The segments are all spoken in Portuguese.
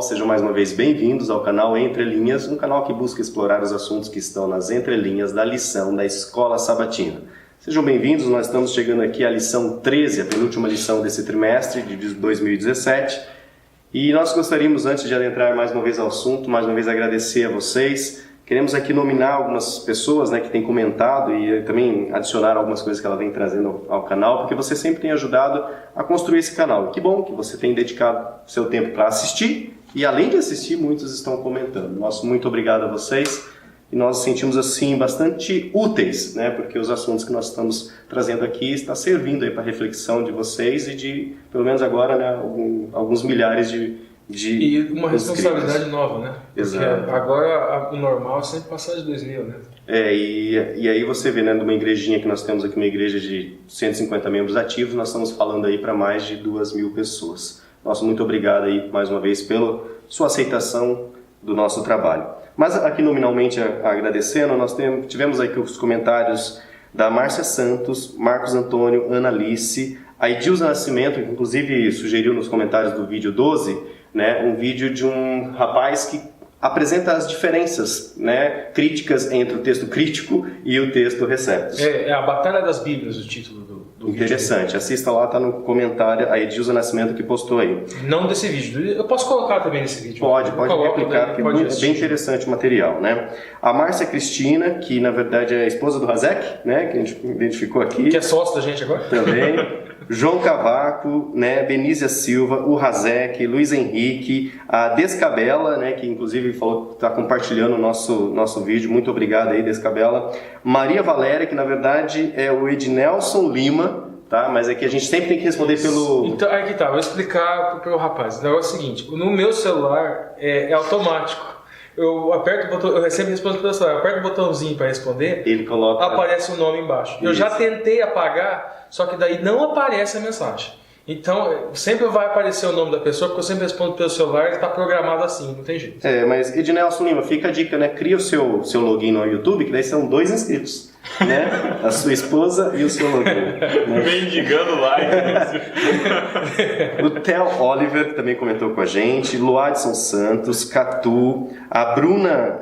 Sejam mais uma vez bem-vindos ao canal Entre Linhas, um canal que busca explorar os assuntos que estão nas entrelinhas da lição da Escola Sabatina. Sejam bem-vindos, nós estamos chegando aqui à lição 13, a penúltima lição desse trimestre de 2017. E nós gostaríamos, antes de adentrar mais uma vez ao assunto, mais uma vez agradecer a vocês. Queremos aqui nominar algumas pessoas, que têm comentado e também adicionar algumas coisas que ela vem trazendo ao canal, porque você sempre tem ajudado a construir esse canal. E que bom que você tem dedicado seu tempo para assistir e, além de assistir, muitos estão comentando. Nosso muito obrigado a vocês e nós nos sentimos assim bastante úteis, porque os assuntos que nós estamos trazendo aqui está servindo aí para a reflexão de vocês e de, pelo menos agora, alguns milhares de e uma responsabilidade nova, né? Exato. Porque agora o normal é sempre passar de 2000, né? E aí você vê, numa igrejinha que nós temos aqui, uma igreja de 150 membros ativos, nós estamos falando aí para mais de 2.000 pessoas. Nosso muito obrigado aí, mais uma vez, pela sua aceitação do nosso trabalho. Mas aqui nominalmente agradecendo, nós tivemos aqui os comentários da Márcia Santos, Marcos Antônio, Ana Alice, a Edilza Nascimento, que inclusive sugeriu nos comentários do vídeo 12, um vídeo de um rapaz que apresenta as diferenças críticas entre o texto crítico e o texto receptus. É a Batalha das Bíblias o título do vídeo. Interessante, assista lá, está no comentário, a Edilza Nascimento que postou aí. Não desse vídeo, eu posso colocar também nesse vídeo. Pode replicar, porque é bem interessante o material. A Márcia Cristina, que na verdade é a esposa do Hazek, que a gente identificou aqui. Que é sócio da gente agora. Também. João Cavaco, Benízia Silva, o Hazek, Luiz Henrique, a Descabela, que inclusive falou que está compartilhando o nosso vídeo, muito obrigado aí, Descabela. Maria Valéria, que na verdade é o Ednelson Lima, tá? Mas é que a gente sempre tem que responder pelo... Então, aqui tá, vou explicar para o rapaz. O negócio é o seguinte, no meu celular é automático. Eu aperto o botão, eu sempre respondo pelo celular, eu aperto o botãozinho para responder, ele coloca... aparece o nome embaixo. Isso. Eu já tentei apagar, só que daí não aparece a mensagem. Então, sempre vai aparecer o nome da pessoa, porque eu sempre respondo pelo celular, ele está programado assim, não tem jeito. Mas Ednelson Lima, fica a dica, Cria o seu login no YouTube, que daí são 2 inscritos. A sua esposa e o seu login. Mendigando like. O Theo Oliver, que também comentou com a gente, Luadson Santos, Catu, a Bruna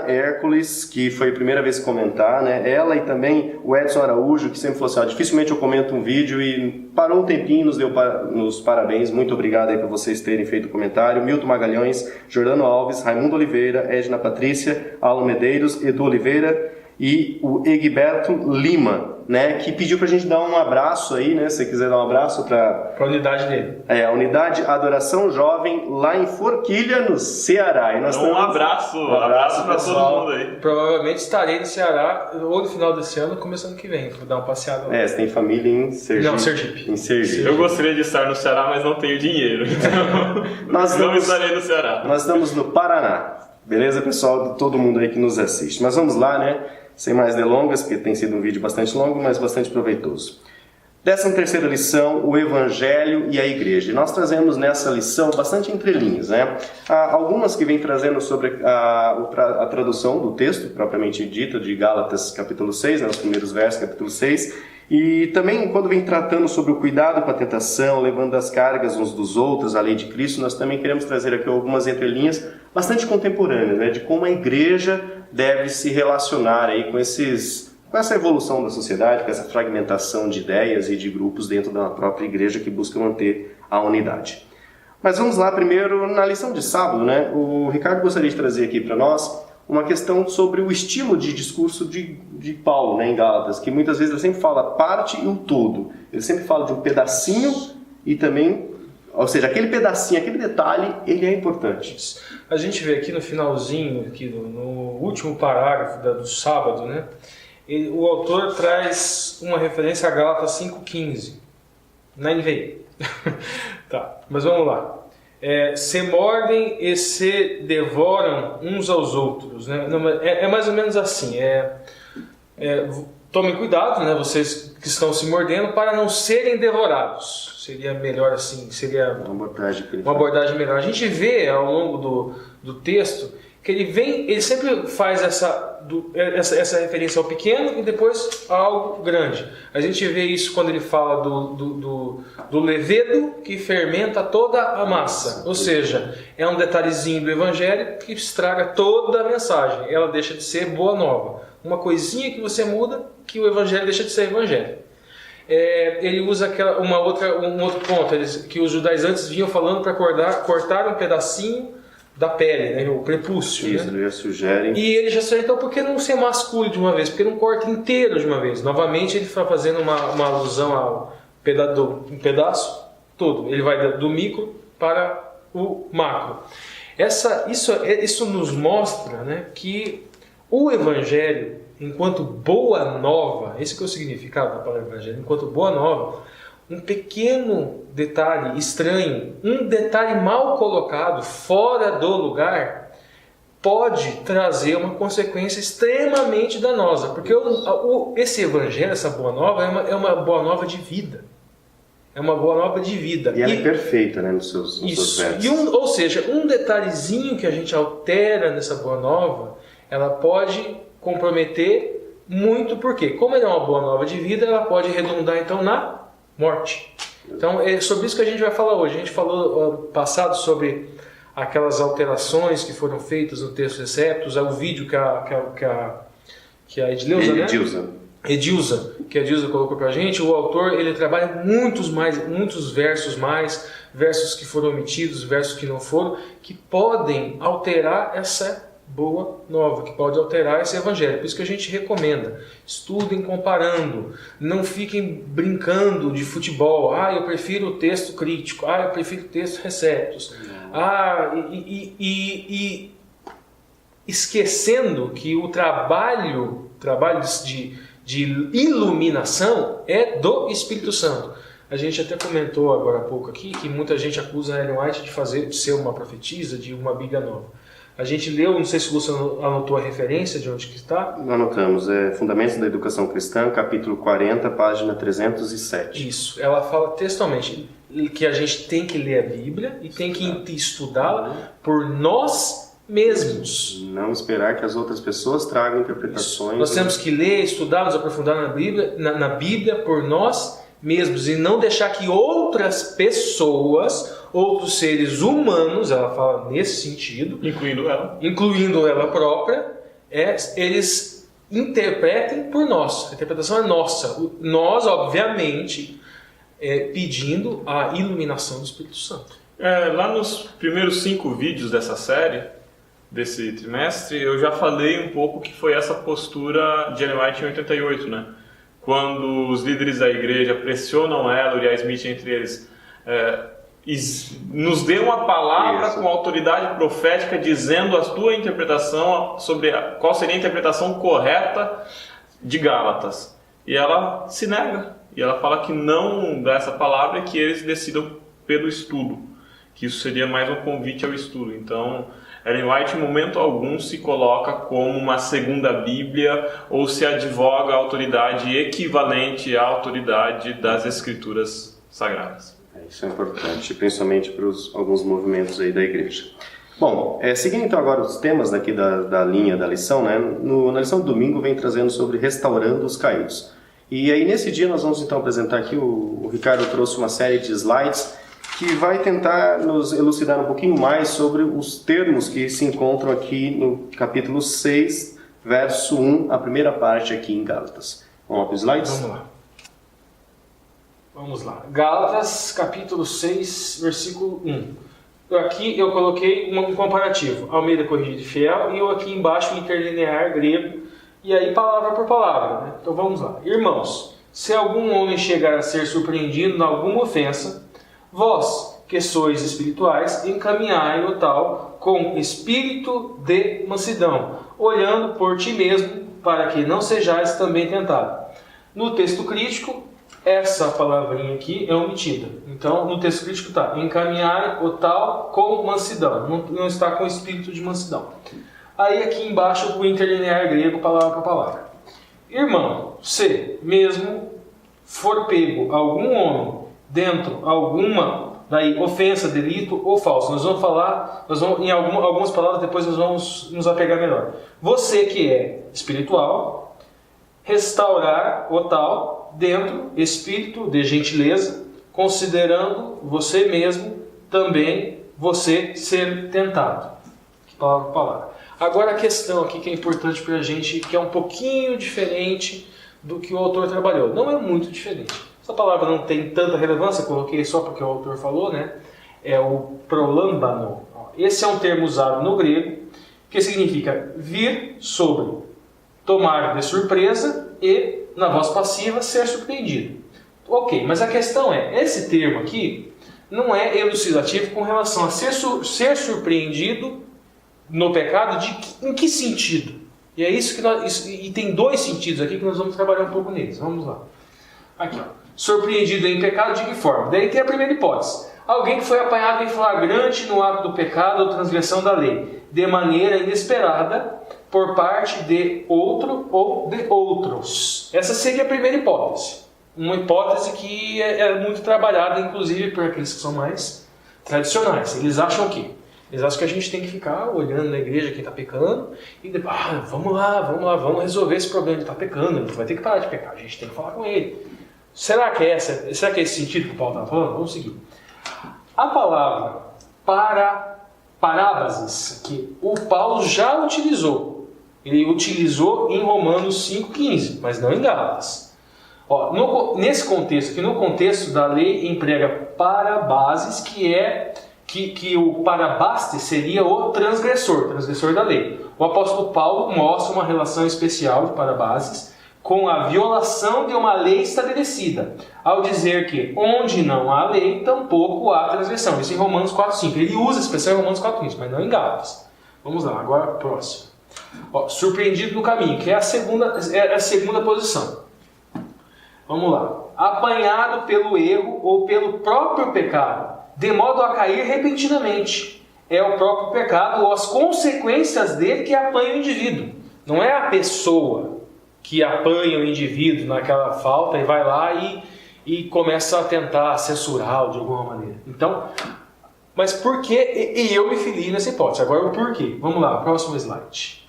Hércules, que foi a primeira vez que comentar, ela e também o Edson Araújo, que sempre falou assim, dificilmente eu comento um vídeo e parou um tempinho, nos deu nos parabéns, muito obrigado aí por vocês terem feito o comentário, Milton Magalhães, Jordano Alves, Raimundo Oliveira, Edna Patrícia, Alan Medeiros, Edu Oliveira e o Egberto Lima, que pediu pra gente dar um abraço aí, se você quiser dar um abraço para a unidade dele. A unidade Adoração Jovem lá em Forquilha, no Ceará. E nós um abraço para todo mundo aí. Provavelmente estarei no Ceará ou no final desse ano, começando que vem, vou dar uma passeada lá. Você tem família em Sergipe? Não, Sergipe. Em Sergipe. Eu gostaria de estar no Ceará, mas não tenho dinheiro, então não estarei no Ceará. Nós estamos no Paraná. Beleza, pessoal? Todo mundo aí que nos assiste. Mas vamos lá, Sem mais delongas, porque tem sido um vídeo bastante longo, mas bastante proveitoso. 13ª lição, o Evangelho e a Igreja. E nós trazemos nessa lição bastante entrelinhas, Há algumas que vêm trazendo sobre a tradução do texto, propriamente dita, de Gálatas capítulo 6, os primeiros versos, capítulo 6. E também quando vem tratando sobre o cuidado com a tentação, levando as cargas uns dos outros, a lei de Cristo, nós também queremos trazer aqui algumas entrelinhas bastante contemporâneas, de como a igreja deve se relacionar aí com essa evolução da sociedade, com essa fragmentação de ideias e de grupos dentro da própria igreja que busca manter a unidade. Mas vamos lá primeiro na lição de sábado, O Ricardo gostaria de trazer aqui para nós uma questão sobre o estilo de discurso de Paulo, em Gálatas, que muitas vezes ele sempre fala a parte e o todo. Ele sempre fala de um pedacinho e também, ou seja, aquele pedacinho, aquele detalhe, ele é importante. A gente vê aqui no finalzinho, aqui no último parágrafo do sábado, o autor traz uma referência a Gálatas 5,15, na NVI. Tá, mas vamos lá. Se mordem e se devoram uns aos outros, é mais ou menos assim. Tomem cuidado, vocês que estão se mordendo, para não serem devorados. Seria melhor assim, seria uma abordagem melhor. A gente vê ao longo do texto que ele sempre faz essa referência ao pequeno e depois a algo grande. A gente vê isso quando ele fala do levedo que fermenta toda a massa. Ou seja, é um detalhezinho do Evangelho que estraga toda a mensagem. Ela deixa de ser boa nova. Uma coisinha que você muda, que o Evangelho deixa de ser Evangelho. Ele usa um outro ponto, que os judaizantes vinham falando para cortar um pedacinho da pele, né, o prepúcio. Isso, né? Ele já sugere. E ele já sugere, então, por que não ser masculino de uma vez? Por que não corta inteiro de uma vez? Novamente, ele está fazendo uma alusão ao um pedaço todo. Ele vai do micro para o macro. Isso nos mostra, né, que o Evangelho, enquanto boa nova, esse que é o significado da palavra Evangelho, enquanto boa nova, um pequeno detalhe estranho, um detalhe mal colocado, fora do lugar, pode trazer uma consequência extremamente danosa. Porque esse Evangelho, essa boa nova, é uma boa nova de vida. É uma boa nova de vida. E ela é perfeita, né, nos seus versos. Ou seja, um detalhezinho que a gente altera nessa boa nova, ela pode comprometer muito, porque como ela é uma boa nova de vida, ela pode redundar então na morte. Então é sobre isso que a gente vai falar hoje. A gente falou ano passado sobre aquelas alterações que foram feitas no texto Receptos, o vídeo que a Edilza colocou pra gente. O autor, ele trabalha muitos versos versos que foram omitidos, versos que não foram, que podem alterar essa boa nova, que pode alterar esse evangelho. Por isso que a gente recomenda: estudem comparando, não fiquem brincando de futebol. Eu prefiro o texto crítico, eu prefiro o texto Receptos, e esquecendo que o trabalho de iluminação é do Espírito Santo. A gente até comentou agora há pouco aqui que muita gente acusa a Ellen White de ser uma profetisa, de uma Bíblia nova. A gente leu, não sei se você anotou a referência de onde que está. Anotamos, Fundamentos da Educação Cristã, capítulo 40, página 307. Isso, ela fala textualmente que a gente tem que ler a Bíblia e tem que estudá-la por nós mesmos. Não esperar que as outras pessoas tragam interpretações. Isso. Nós temos que ler, estudar, nos aprofundar na Bíblia por nós mesmos e não deixar que outras pessoas, outros seres humanos, ela fala nesse sentido, incluindo ela própria, eles interpretem por nós. A interpretação é nossa. Nós, obviamente, pedindo a iluminação do Espírito Santo. Lá nos primeiros 5 vídeos dessa série, desse trimestre, eu já falei um pouco que foi essa postura de Ellen White em 88, né? Quando os líderes da igreja pressionam ela, Uriah Smith entre eles, nos dê uma palavra com autoridade profética dizendo a tua interpretação sobre qual seria a interpretação correta de Gálatas. E ela se nega. E ela fala que não dá essa palavra e que eles decidam pelo estudo. Que isso seria mais um convite ao estudo. Então, Ellen White, em momento algum, se coloca como uma segunda Bíblia ou se advoga a autoridade equivalente à autoridade das Escrituras Sagradas. Isso é importante, principalmente para alguns movimentos aí da igreja. Bom, seguindo então agora os temas daqui da linha da lição, né? Na lição do domingo vem trazendo sobre restaurando os caídos. E aí nesse dia nós vamos então apresentar aqui, o Ricardo trouxe uma série de slides que vai tentar nos elucidar um pouquinho mais sobre os termos que se encontram aqui no capítulo 6, verso 1, a primeira parte aqui em Gálatas. Vamos lá para os slides? Vamos lá. Gálatas, capítulo 6, versículo 1. Aqui eu coloquei um comparativo, Almeida Corrigida e Fiel, e eu aqui embaixo interlinear grego, e aí palavra por palavra, né? Então vamos lá. Irmãos, se algum homem chegar a ser surpreendido em alguma ofensa, vós, que sois espirituais, encaminhai o tal com espírito de mansidão, olhando por ti mesmo, para que não sejais também tentado. No texto crítico, essa palavrinha aqui é omitida. Então, no texto crítico está encaminhai o tal com mansidão, não está com espírito de mansidão. Aí aqui embaixo o interlinear grego, palavra por palavra. Irmão, se mesmo for pego algum homem dentro alguma Daí, ofensa, delito ou falso. Nós vamos em algumas palavras depois nós vamos nos apegar melhor. Você que é espiritual, restaurar o tal dentro, espírito de gentileza, considerando você mesmo também você ser tentado. Que palavra. Agora a questão aqui que é importante para a gente, que é um pouquinho diferente do que o autor trabalhou. Não é muito diferente. Essa palavra não tem tanta relevância, coloquei só porque o autor falou, né? É o prolambano. Esse é um termo usado no grego, que significa vir sobre, tomar de surpresa e, na voz passiva, ser surpreendido. Ok, mas a questão é, esse termo aqui não é elucidativo com relação a ser surpreendido no pecado, em que sentido? E é isso que e tem dois sentidos aqui que nós vamos trabalhar um pouco neles. Vamos lá. Aqui, ó. Surpreendido em pecado, de que forma? Daí tem a primeira hipótese. Alguém que foi apanhado em flagrante no ato do pecado ou transgressão da lei, de maneira inesperada, por parte de outro ou de outros. Essa seria a primeira hipótese. Uma hipótese que é muito trabalhada, inclusive, por aqueles que são mais tradicionais. Eles acham o quê? Eles acham que a gente tem que ficar olhando na igreja quem está pecando e depois, vamos lá, vamos resolver esse problema de estar pecando, a gente vai ter que parar de pecar, a gente tem que falar com ele. Será que é esse sentido que o Paulo está falando? Vamos seguir. A palavra parábasis, que o Paulo já utilizou, ele utilizou em Romanos 5,15, mas não em Gálatas. Nesse contexto, que no contexto da lei emprega parabases, que o parabaste seria o transgressor da lei. O apóstolo Paulo mostra uma relação especial de parabases com a violação de uma lei estabelecida, ao dizer que onde não há lei, tampouco há transgressão. Isso em Romanos 4,5. Ele usa a expressão em Romanos 4,5, mas não em Gálatas. Vamos lá, agora próximo. Surpreendido no caminho, que é a segunda posição. Vamos lá. Apanhado pelo erro ou pelo próprio pecado, de modo a cair repentinamente. É o próprio pecado ou as consequências dele que apanham o indivíduo. Não é a pessoa que apanha o indivíduo naquela falta e vai lá e começa a tentar censurá-lo de alguma maneira. Então, mas por que? E eu me fili nessa hipótese. Agora o porquê. Vamos lá, próximo slide.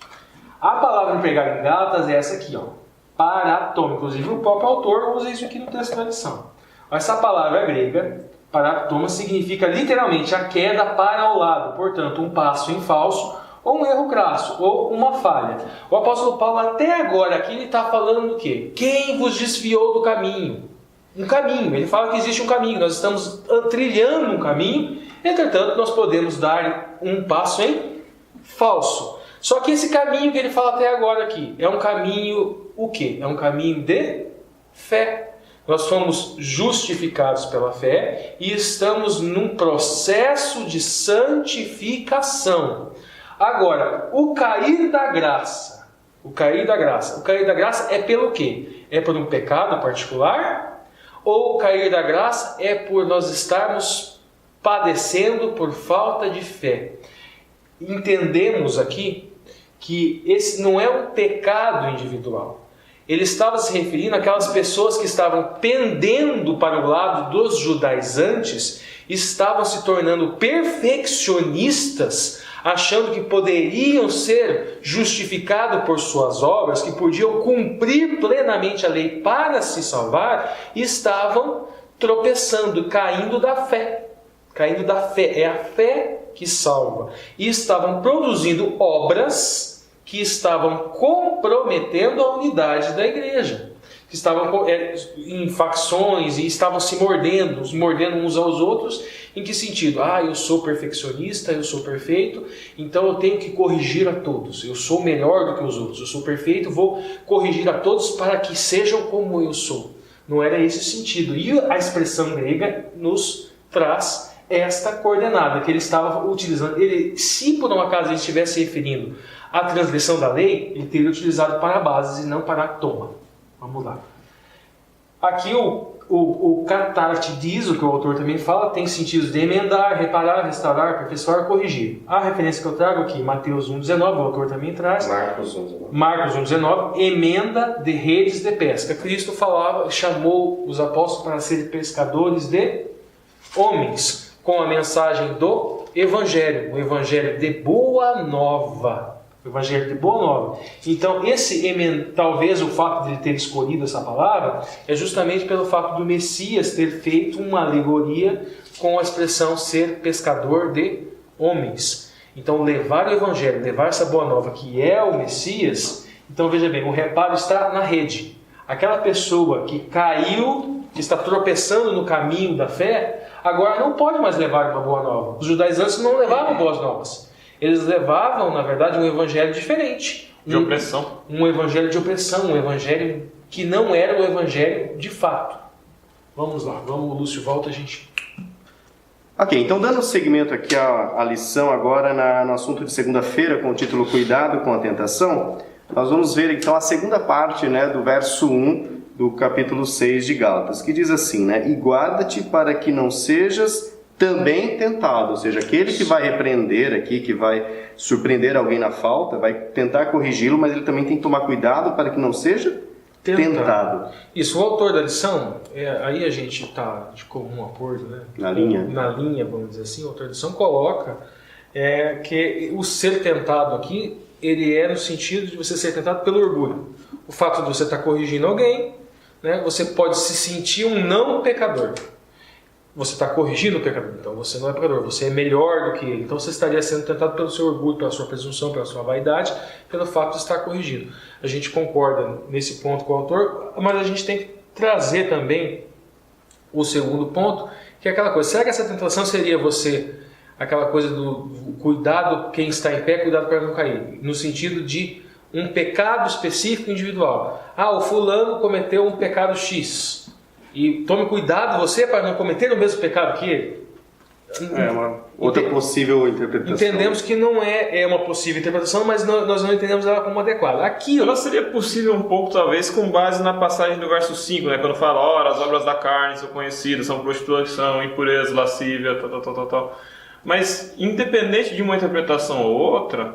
A palavra empregada em Gálatas é essa aqui, paratoma. Inclusive o próprio autor usa isso aqui no texto da lição. Essa palavra grega, paratoma, significa literalmente a queda para o lado. Portanto, um passo em falso, ou um erro crasso, ou uma falha. O apóstolo Paulo até agora aqui ele está falando do quê? Quem vos desviou do caminho? Um caminho. Ele fala que existe um caminho. Nós estamos trilhando um caminho. Entretanto, nós podemos dar um passo em falso. Só que esse caminho que ele fala até agora aqui é um caminho o quê? É um caminho de fé. Nós fomos justificados pela fé e estamos num processo de santificação. Agora, o cair da graça é pelo quê? É por um pecado particular? Ou o cair da graça é por nós estarmos padecendo por falta de fé? Entendemos aqui que esse não é um pecado individual. Ele estava se referindo àquelas pessoas que estavam pendendo para o lado dos judaizantes, estavam se tornando perfeccionistas, achando que poderiam ser justificados por suas obras, que podiam cumprir plenamente a lei para se salvar, e estavam tropeçando, caindo da fé. Caindo da fé, é a fé que salva. E estavam produzindo obras que estavam comprometendo a unidade da igreja. Que estavam em facções e estavam se mordendo uns aos outros. Em que sentido? Eu sou perfeccionista, eu sou perfeito, então eu tenho que corrigir a todos. Eu sou melhor do que os outros, eu sou perfeito, vou corrigir a todos para que sejam como eu sou. Não era esse o sentido. E a expressão grega nos traz esta coordenada que ele estava utilizando. Se por um acaso ele estivesse referindo à transgressão da lei, ele teria utilizado parabases e não paratoma. Vamos lá. Aqui o catarte diz, o que o autor também fala, tem sentidos de emendar, reparar, restaurar, aperfeiçoar, corrigir. A referência que eu trago aqui, Mateus 1,19, o autor também traz. Marcos 1,19, emenda de redes de pesca. Cristo chamou os apóstolos para serem pescadores de homens. com a mensagem do Evangelho, o Evangelho de Boa Nova. O Evangelho de Boa Nova. Então, talvez o fato de ele ter escolhido essa palavra é justamente pelo fato do Messias ter feito uma alegoria com a expressão ser pescador de homens. Então, levar o Evangelho, levar essa Boa Nova, que é o Messias. Então, veja bem, o reparo está na rede. Aquela pessoa que caiu, que está tropeçando no caminho da fé, agora não pode mais levar uma Boa Nova. Os judaizantes não levavam boas novas. Eles levavam, na verdade, um evangelho diferente. De opressão. Um evangelho de opressão, um evangelho que não era o evangelho de fato. Vamos lá, vamos, Lúcio, volta a gente. Ok, então dando seguimento aqui à lição agora no assunto de segunda-feira, com o título Cuidado com a Tentação, nós vamos ver então a segunda parte, né, do verso 1 do capítulo 6 de Gálatas, que diz assim, né, e guarda-te para que não sejas também tentado, ou seja, aquele que vai repreender aqui, que vai surpreender alguém na falta, vai tentar corrigi-lo, mas ele também tem que tomar cuidado para que não seja tentado. Isso, o autor da lição, aí a gente está de comum acordo, né? Na linha, vamos dizer assim, o autor da lição coloca que o ser tentado aqui, ele é no sentido de você ser tentado pelo orgulho. O fato de você estar corrigindo alguém, né, você pode se sentir um não pecador. Você está corrigindo o pecador, então você não é pecador, você é melhor do que ele. Então você estaria sendo tentado pelo seu orgulho, pela sua presunção, pela sua vaidade, pelo fato de estar corrigindo. A gente concorda nesse ponto com o autor, mas a gente tem que trazer também o segundo ponto, que é aquela coisa. Será que essa tentação seria você, aquela coisa do cuidado, quem está em pé, cuidado para não cair, no sentido de um pecado específico individual. O fulano cometeu um pecado X. E tome cuidado você para não cometer o mesmo pecado que ele. É uma outra possível interpretação. Entendemos que não é uma possível interpretação, mas nós não entendemos ela como adequada. Aqui, ela seria possível um pouco, talvez, com base na passagem do verso 5, né? Quando fala, ora, as obras da carne são conhecidas, são prostituição, impureza, lascívia, tal. Mas, independente de uma interpretação ou outra,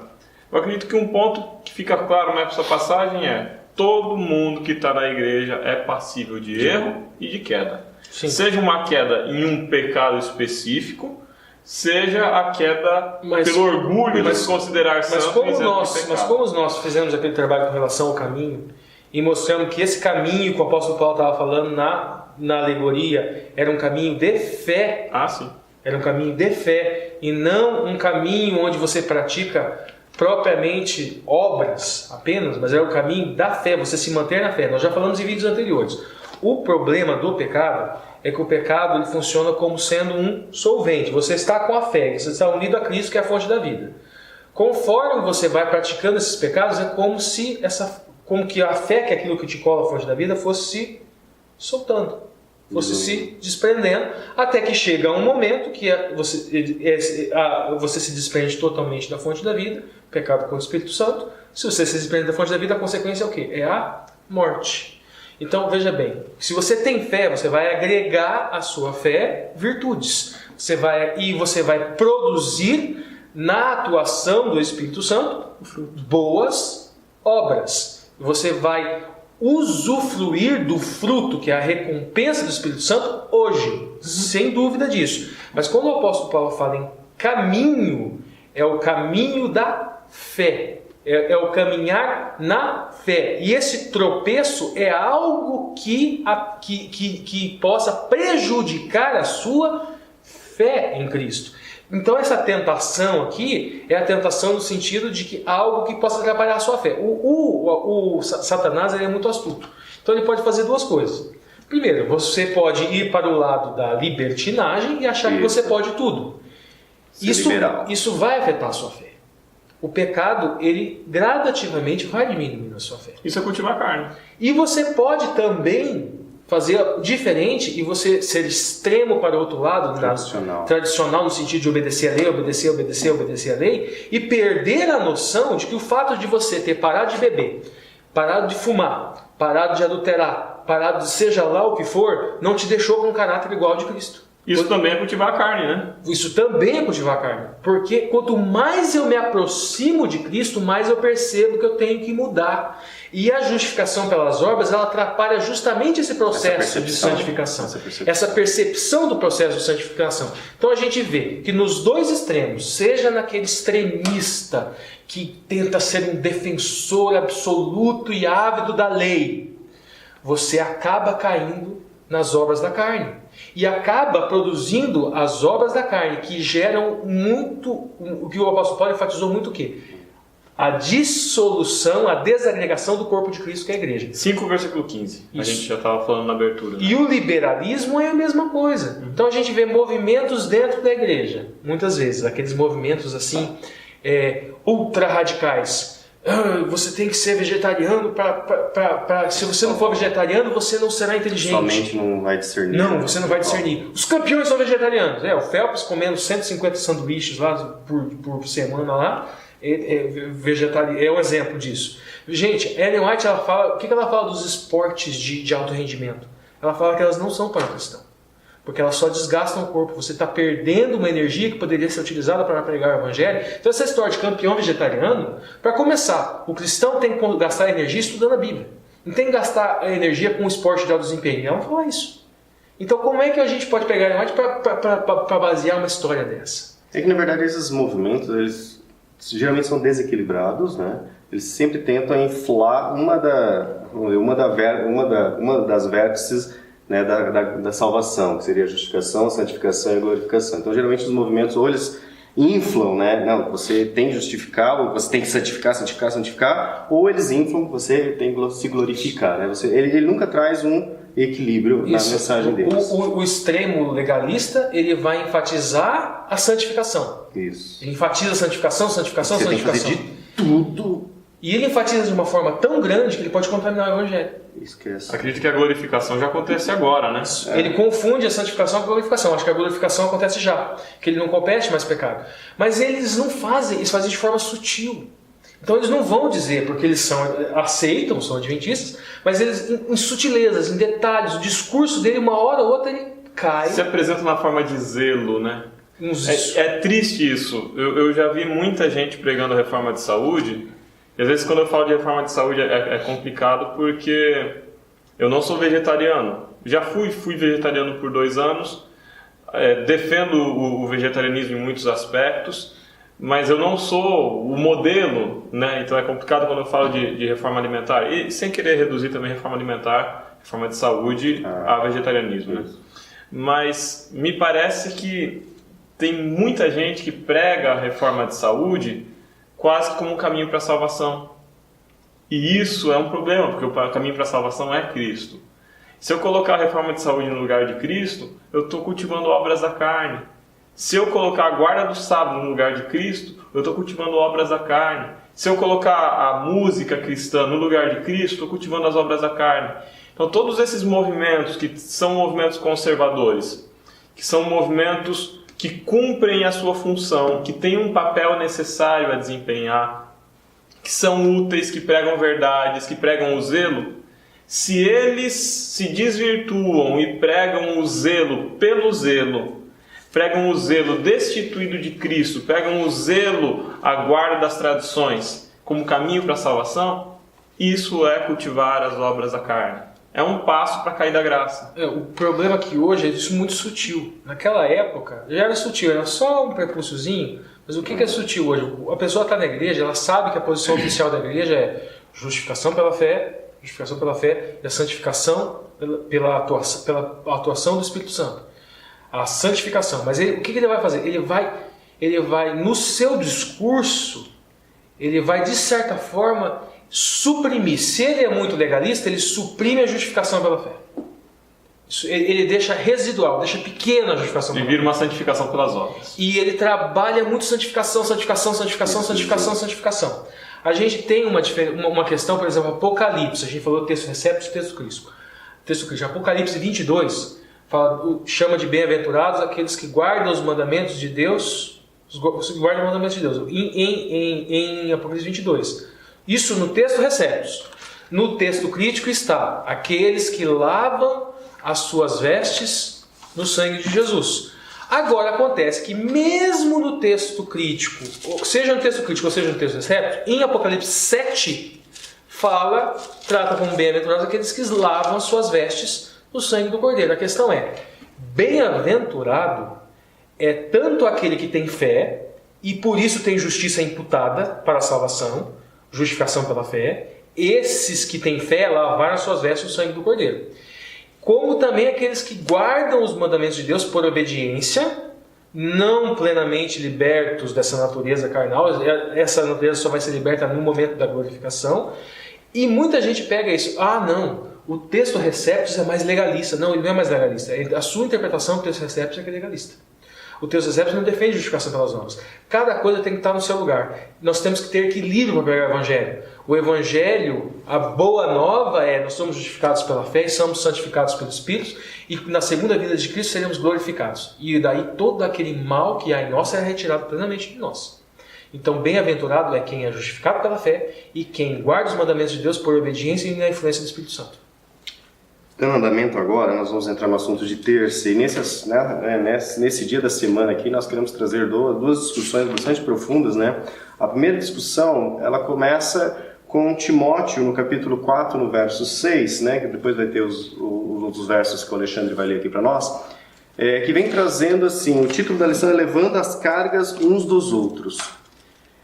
eu acredito que um ponto que fica claro nessa passagem é: todo mundo que está na igreja é passível de erro e de queda. Sim. Seja uma queda em um pecado específico, seja a queda pelo orgulho de se considerar santo. Mas como nós fizemos aquele trabalho com relação ao caminho e mostramos que esse caminho que o apóstolo Paulo estava falando na alegoria era um caminho de fé. Sim. Era um caminho de fé e não um caminho onde você pratica propriamente obras apenas, mas é o caminho da fé, você se manter na fé. Nós já falamos em vídeos anteriores. O problema do pecado é que o pecado ele funciona como sendo um solvente. Você está com a fé, você está unido a Cristo, que é a fonte da vida. Conforme você vai praticando esses pecados, é como que a fé, que é aquilo que te cola a fonte da vida, fosse se soltando, fosse se desprendendo, até que chega um momento que você se desprende totalmente da fonte da vida, pecado contra o Espírito Santo. Se você se desprende da fonte da vida, a consequência é o quê? É a morte. Então, veja bem, se você tem fé, você vai agregar à sua fé virtudes. Você vai produzir na atuação do Espírito Santo boas obras. Você vai usufruir do fruto, que é a recompensa do Espírito Santo, hoje, sem dúvida disso. Mas quando o apóstolo Paulo fala em caminho, é o caminho da fé. É o caminhar na fé. E esse tropeço é algo que possa prejudicar a sua fé em Cristo. Então essa tentação aqui é a tentação no sentido de que algo que possa atrapalhar a sua fé. O Satanás ele é muito astuto. Então ele pode fazer duas coisas. Primeiro, você pode ir para o lado da libertinagem e achar que você pode tudo. Isso vai afetar a sua fé. O pecado, ele gradativamente vai diminuindo a sua fé. Isso é cultivar a carne. E você pode também fazer diferente e você ser extremo para o outro lado, tradicional no sentido de obedecer a lei, obedecer a lei, e perder a noção de que o fato de você ter parado de beber, parado de fumar, parado de adulterar, parado de seja lá o que for, não te deixou com um caráter igual ao de Cristo. Isso também é cultivar a carne, né? Isso também é cultivar a carne. Porque quanto mais eu me aproximo de Cristo, mais eu percebo que eu tenho que mudar. E a justificação pelas obras, ela atrapalha justamente esse processo de santificação. Essa percepção do processo de santificação. Então a gente vê que nos dois extremos, seja naquele extremista que tenta ser um defensor absoluto e ávido da lei, você acaba caindo nas obras da carne. E acaba produzindo as obras da carne, que geram muito, o que o apóstolo Paulo enfatizou muito o quê? A dissolução, a desagregação do corpo de Cristo, que é a igreja. 5, versículo 15. Isso. A gente já estava falando na abertura. Né? E o liberalismo é a mesma coisa. Então a gente vê movimentos dentro da igreja, muitas vezes, aqueles movimentos assim, ultra radicais. Você tem que ser vegetariano se você não for vegetariano, você não será inteligente. Somente não vai discernir. Não, você não vai discernir. Os campeões são vegetarianos. O Phelps comendo 150 sanduíches lá por semana lá, é um exemplo disso. Gente, Ellen White, ela fala, o que ela fala dos esportes de alto rendimento? Ela fala que elas não são para o cristão. Porque elas só desgastam o corpo. Você está perdendo uma energia que poderia ser utilizada para pregar o evangelho. Então essa história de campeão vegetariano, para começar, o cristão tem que gastar energia estudando a Bíblia. Não tem que gastar energia com esporte de alto desempenho. Ela não fala isso. Então como é que a gente pode pegar para basear uma história dessa? É que na verdade esses movimentos, eles geralmente são desequilibrados, né? Eles sempre tentam inflar uma das vértices, né, da salvação, que seria a justificação, a santificação e a glorificação. Então, geralmente, os movimentos, ou eles inflam, né, não, você tem que justificar, ou você tem que santificar, ou eles inflam, você tem que se glorificar. Né? Ele nunca traz um equilíbrio na mensagem deles. O extremo legalista, ele vai enfatizar a santificação. Isso. Ele enfatiza a santificação. Você tem que fazer de tudo. E ele enfatiza de uma forma tão grande que ele pode contaminar o evangelho. Esquece. Acredito que a glorificação já acontece agora, né? Ele confunde a santificação com a glorificação. Acho que a glorificação acontece já, que ele não compete mais pecado. Mas eles não fazem, eles fazem de forma sutil. Então eles não vão dizer, porque eles aceitam, são adventistas, mas eles em sutilezas, em detalhes, o discurso dele, uma hora ou outra, ele cai. Se apresenta na forma de zelo, né? É triste isso. Eu já vi muita gente pregando a reforma de saúde. E às vezes quando eu falo de reforma de saúde é complicado porque eu não sou vegetariano. Já fui vegetariano por 2 anos, defendo o vegetarianismo em muitos aspectos, mas eu não sou o modelo, né? Então é complicado quando eu falo de reforma alimentar. E sem querer reduzir também reforma alimentar, reforma de saúde a vegetarianismo, né? Mas me parece que tem muita gente que prega a reforma de saúde quase como um caminho para a salvação. E isso é um problema, porque o caminho para a salvação é Cristo. Se eu colocar a reforma de saúde no lugar de Cristo, eu estou cultivando obras da carne. Se eu colocar a guarda do sábado no lugar de Cristo, eu estou cultivando obras da carne. Se eu colocar a música cristã no lugar de Cristo, estou cultivando as obras da carne. Então todos esses movimentos que são movimentos conservadores, que são movimentos que cumprem a sua função, que têm um papel necessário a desempenhar, que são úteis, que pregam verdades, que pregam o zelo, se eles se desvirtuam e pregam o zelo pelo zelo, pregam o zelo destituído de Cristo, pregam o zelo à guarda das tradições como caminho para a salvação, isso é cultivar as obras da carne. É um passo para cair da graça. O problema é que hoje é isso muito sutil. Naquela época já era sutil, era só um prepúciozinho. Mas o que é sutil hoje? A pessoa está na igreja, ela sabe que a posição oficial da igreja é justificação pela fé e a santificação pela atuação do Espírito Santo. A santificação. Mas o que ele vai fazer? Ele vai no seu discurso, ele vai de certa forma suprimir. Se ele é muito legalista, ele suprime a justificação pela fé. Ele deixa residual, deixa pequena a justificação pela fé. E vira uma santificação pelas obras. E ele trabalha muito santificação. A gente tem uma questão, por exemplo, Apocalipse. A gente falou do texto receptos e texto Cristo. Apocalipse 22 chama de bem-aventurados aqueles que guardam os mandamentos de Deus. Guardam os mandamentos de Deus. Em Apocalipse 22. Isso no texto receptos. No texto crítico está aqueles que lavam as suas vestes no sangue de Jesus. Agora acontece que mesmo no texto crítico, seja no texto crítico ou seja no texto recepto, em Apocalipse 7 trata como bem-aventurados aqueles que lavam suas vestes no sangue do Cordeiro. A questão é, bem-aventurado é tanto aquele que tem fé e por isso tem justiça imputada para a salvação, justificação pela fé. Esses que têm fé lavaram suas vestes no sangue do Cordeiro. Como também aqueles que guardam os mandamentos de Deus por obediência, não plenamente libertos dessa natureza carnal. Essa natureza só vai ser liberta no momento da glorificação. E muita gente pega isso. Não, o texto Receptus é mais legalista. Não, ele não é mais legalista. A sua interpretação do texto Receptus é que é legalista. O texto Receptus não defende justificação pelas obras. Cada coisa tem que estar no seu lugar. Nós temos que ter equilíbrio para pegar o Evangelho. O Evangelho, a boa nova é: nós somos justificados pela fé e somos santificados pelo Espírito, e na segunda vinda de Cristo seremos glorificados. E daí todo aquele mal que há em nós será retirado plenamente de nós. Então, bem-aventurado é quem é justificado pela fé e quem guarda os mandamentos de Deus por obediência e na influência do Espírito Santo. Dando andamento agora, nós vamos entrar no assunto de terça, e nesse dia da semana aqui nós queremos trazer duas discussões bastante profundas, né? A primeira discussão, ela começa com Timóteo, no capítulo 4, no verso 6, né? Que depois vai ter os outros versos que o Alexandre vai ler aqui para nós, que vem trazendo assim, o título da lição é Levando as Cargas uns dos Outros.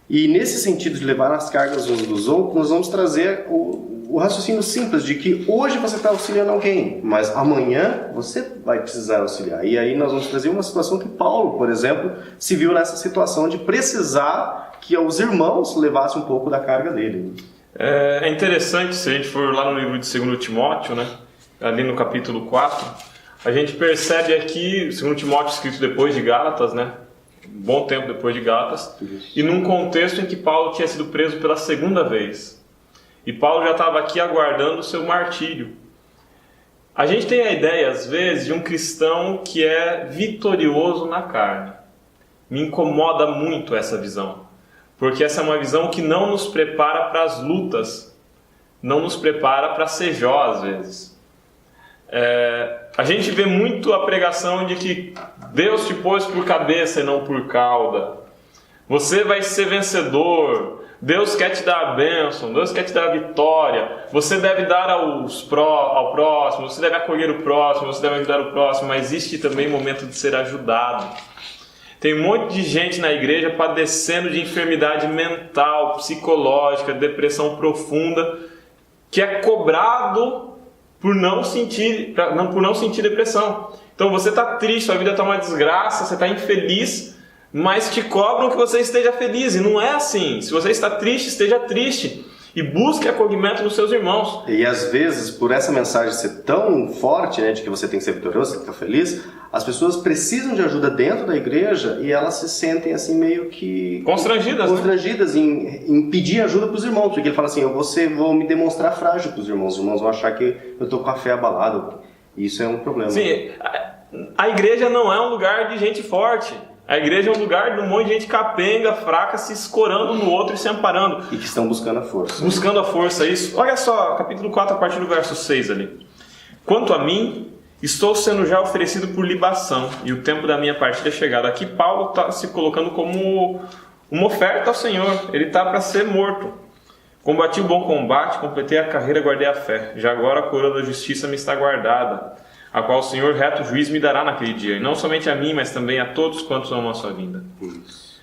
E nesse sentido de levar as cargas uns dos outros, nós vamos trazer o raciocínio simples de que hoje você está auxiliando alguém, mas amanhã você vai precisar auxiliar. E aí nós vamos trazer uma situação que Paulo, por exemplo, se viu nessa situação de precisar que os irmãos levassem um pouco da carga dele. É interessante, se a gente for lá no livro de 2 Timóteo, né, ali no capítulo 4, a gente percebe aqui, 2 Timóteo escrito depois de Gálatas, né? Um bom tempo depois de Gálatas, e num contexto em que Paulo tinha sido preso pela segunda vez. E Paulo já estava aqui aguardando o seu martírio. A gente tem a ideia, às vezes, de um cristão que é vitorioso na carne. Me incomoda muito essa visão, porque essa é uma visão que não nos prepara para as lutas, não nos prepara para ser Jó, às vezes. A gente vê muito a pregação de que Deus te pôs por cabeça e não por cauda. Você vai ser vencedor. Deus quer te dar a bênção. Deus quer te dar a vitória. Você deve dar ao próximo. Você deve acolher o próximo. Você deve ajudar o próximo. Mas existe também o momento de ser ajudado. Tem um monte de gente na igreja padecendo de enfermidade mental, psicológica, depressão profunda, que é cobrado por não sentir depressão. Então você está triste, sua vida está uma desgraça, você está infeliz, mas te cobram que você esteja feliz. E não é assim. Se você está triste, esteja triste. E busque acolhimento nos seus irmãos. E às vezes, por essa mensagem ser tão forte, né, de que você tem que ser vitorioso, você tem que ficar feliz, as pessoas precisam de ajuda dentro da igreja e elas se sentem assim meio que constrangidas, né? em pedir ajuda para os irmãos. Porque ele fala assim, vou me demonstrar frágil para os irmãos vão achar que eu estou com a fé abalada. Isso é um problema. Sim, a igreja não é um lugar de gente forte. A igreja é um lugar de um monte de gente capenga, fraca, se escorando no outro e se amparando. E que estão buscando a força. Buscando a força, isso. Olha só, capítulo 4, a partir do verso 6 ali. Quanto a mim, estou sendo já oferecido por libação, e o tempo da minha partida é chegado. Aqui Paulo está se colocando como uma oferta ao Senhor. Ele está para ser morto. Combati o bom combate, completei a carreira, guardei a fé. Já agora a coroa da justiça me está guardada, a qual o Senhor reto juiz me dará naquele dia, e não somente a mim, mas também a todos quantos amam a sua vinda. Isso.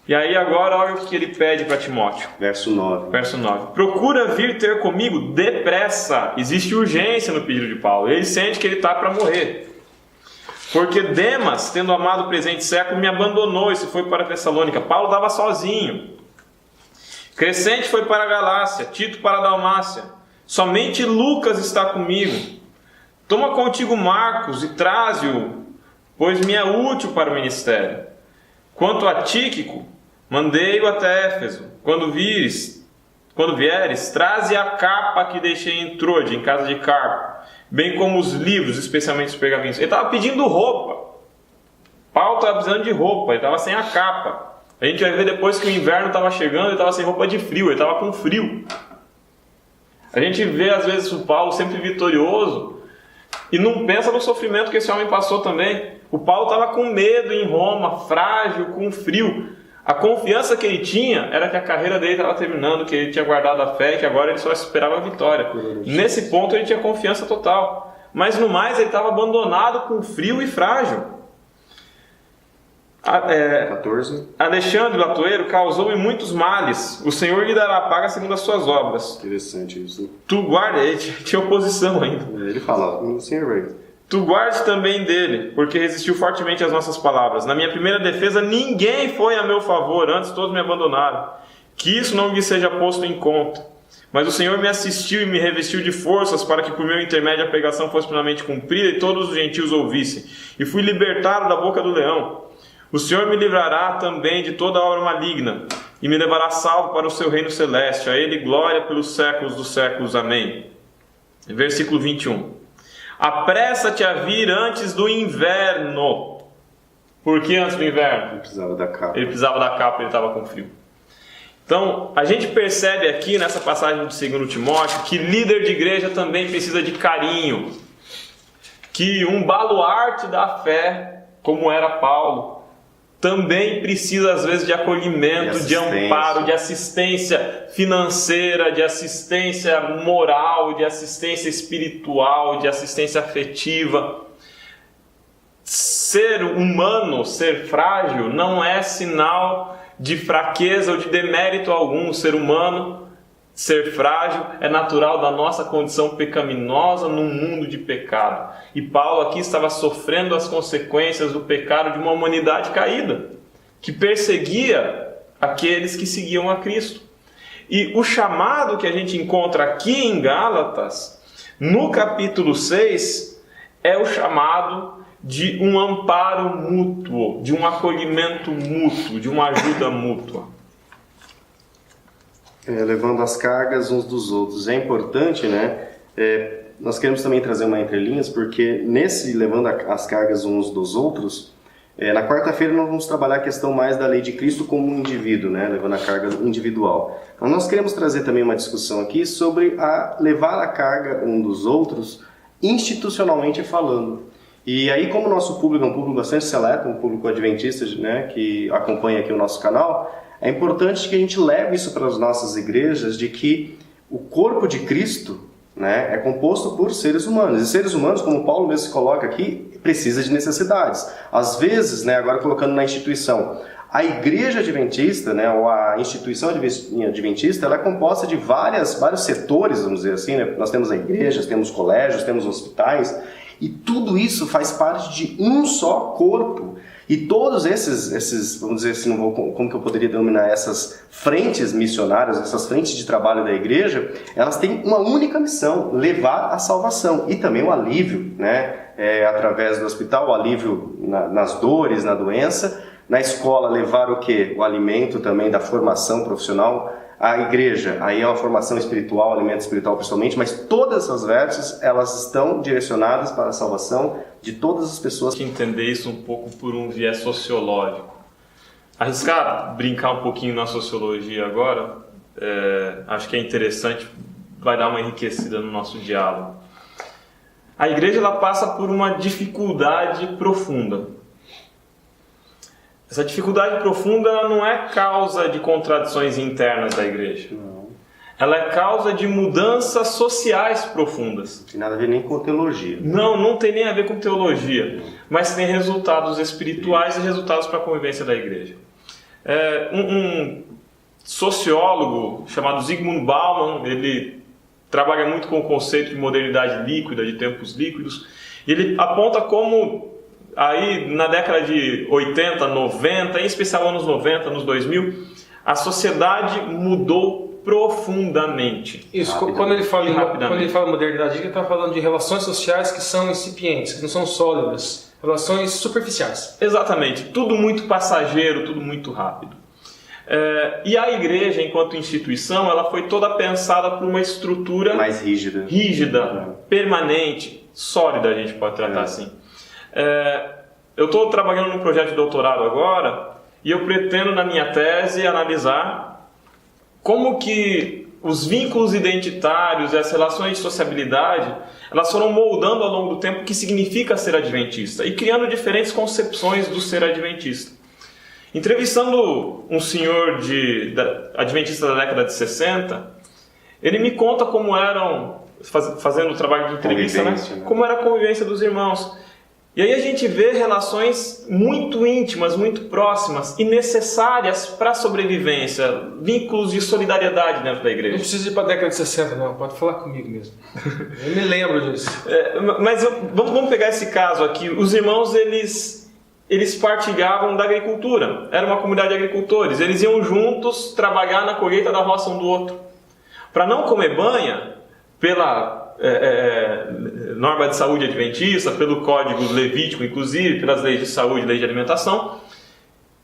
E aí agora olha o que ele pede para Timóteo. Verso 9. Procura vir ter comigo depressa. Existe urgência no pedido de Paulo. Ele sente que ele está para morrer. Porque Demas, tendo amado o presente século, me abandonou e se foi para Tessalônica. Paulo estava sozinho. Crescente foi para a Galácia, Tito para a Dalmácia. Somente Lucas está comigo. Toma contigo Marcos e traze-o, pois me é útil para o ministério. Quanto a Tíquico, mandei-o até Éfeso. Quando vieres, traze a capa que deixei em Troade, em casa de Carpo, bem como os livros, especialmente os pergaminhos. Ele estava pedindo roupa. Paulo estava precisando de roupa, ele estava sem a capa. A gente vai ver depois que o inverno estava chegando, ele estava sem roupa de frio, ele estava com frio. A gente vê às vezes o Paulo sempre vitorioso, E não pensa no sofrimento que esse homem passou também. O Paulo estava com medo em Roma, frágil, com frio. A confiança que ele tinha era que a carreira dele estava terminando, que ele tinha guardado a fé e que agora ele só esperava a vitória. Nesse ponto ele tinha confiança total. Mas no mais ele estava abandonado, com frio e frágil. 14. Alexandre Latoeiro causou-me muitos males. O Senhor lhe dará paga segundo as suas obras. Interessante isso. Tu guarda, ele tinha oposição ainda. Ele fala, o Senhor vai. Tu guardes também dele, porque resistiu fortemente às nossas palavras. Na minha primeira defesa, ninguém foi a meu favor, antes todos me abandonaram. Que isso não lhe seja posto em conta. Mas o Senhor me assistiu e me revestiu de forças para que por meu intermédio a pregação fosse plenamente cumprida e todos os gentios ouvissem. E fui libertado da boca do leão. O Senhor me livrará também de toda obra maligna e me levará salvo para o seu reino celeste. A ele glória pelos séculos dos séculos. Amém. Versículo 21. Apressa-te a vir antes do inverno. Por que antes do inverno? Ele precisava da capa. Ele precisava da capa, ele estava com frio. Então, a gente percebe aqui nessa passagem de 2 Timóteo que líder de igreja também precisa de carinho. Que um baluarte da fé, como era Paulo, também precisa às vezes de acolhimento, de amparo, de assistência financeira, de assistência moral, de assistência espiritual, de assistência afetiva. Ser humano, ser frágil, não é sinal de fraqueza ou de demérito algum. Ser humano, ser frágil, é natural da nossa condição pecaminosa num mundo de pecado. E Paulo aqui estava sofrendo as consequências do pecado de uma humanidade caída, que perseguia aqueles que seguiam a Cristo. E o chamado que a gente encontra aqui em Gálatas, no capítulo 6, é o chamado de um amparo mútuo, de um acolhimento mútuo, de uma ajuda mútua. Levando as cargas uns dos outros. É importante, né? Nós queremos também trazer uma entrelinhas, porque nesse levando as cargas uns dos outros, na quarta-feira nós vamos trabalhar a questão mais da lei de Cristo como um indivíduo, né? Levando a carga individual. Mas nós queremos trazer também uma discussão aqui sobre levar a carga um dos outros institucionalmente falando. E aí, como o nosso público é um público bastante seleto, um público adventista, né, que acompanha aqui o nosso canal, é importante que a gente leve isso para as nossas igrejas, de que o corpo de Cristo, né, é composto por seres humanos. E seres humanos, como Paulo mesmo se coloca aqui, precisa de necessidades. Às vezes, né, agora colocando na instituição, a igreja adventista, né, ou a instituição adventista, ela é composta de vários setores, vamos dizer assim, né? Nós temos a igreja, temos colégios, temos hospitais, e tudo isso faz parte de um só corpo. E todos esses, vamos dizer assim, como que eu poderia denominar essas frentes missionárias, essas frentes de trabalho da igreja, elas têm uma única missão: levar a salvação e também o alívio, né? Através do hospital, o alívio nas dores, na doença. Na escola, levar o quê? O alimento também da formação profissional. A igreja, aí é uma formação espiritual, alimento espiritual principalmente, mas todas essas versos, elas estão direcionadas para a salvação de todas as pessoas. Que entender isso um pouco por um viés sociológico. Arriscar brincar um pouquinho na sociologia agora, acho que é interessante, vai dar uma enriquecida no nosso diálogo. A igreja ela passa por uma dificuldade profunda. Essa dificuldade profunda não é causa de contradições internas da igreja. Não. Ela é causa de mudanças sociais profundas. Não tem nada a ver nem com teologia. Não tem nem a ver com teologia. Mas tem resultados espirituais e resultados para a convivência da igreja. Um sociólogo chamado Zygmunt Bauman, ele trabalha muito com o conceito de modernidade líquida, de tempos líquidos. E ele aponta como... Aí, na década de 80, 90, em especial anos 90, anos 2000, a sociedade mudou profundamente. Isso, quando ele fala modernidade, ele está falando de relações sociais que são incipientes, que não são sólidas, relações superficiais. Exatamente, tudo muito passageiro, tudo muito rápido. E a igreja, enquanto instituição, ela foi toda pensada por uma estrutura mais rígida, permanente, sólida, a gente pode tratar assim. Eu estou trabalhando num projeto de doutorado agora e eu pretendo na minha tese analisar como que os vínculos identitários e as relações de sociabilidade, elas foram moldando ao longo do tempo o que significa ser adventista e criando diferentes concepções do ser adventista. Entrevistando um senhor adventista da década de 60, ele me conta como eram, fazendo o trabalho de entrevista, né? Como era a convivência dos irmãos. E aí a gente vê relações muito íntimas, muito próximas e necessárias para a sobrevivência, vínculos de solidariedade dentro da igreja. Não precisa ir para a década de 60, não, pode falar comigo mesmo. Eu me lembro disso. Mas vamos pegar esse caso aqui. Os irmãos, eles partilhavam da agricultura, era uma comunidade de agricultores, eles iam juntos trabalhar na colheita da roça um do outro. Para não comer banha, pela norma de saúde adventista, pelo código levítico, inclusive, pelas leis de saúde e leis de alimentação,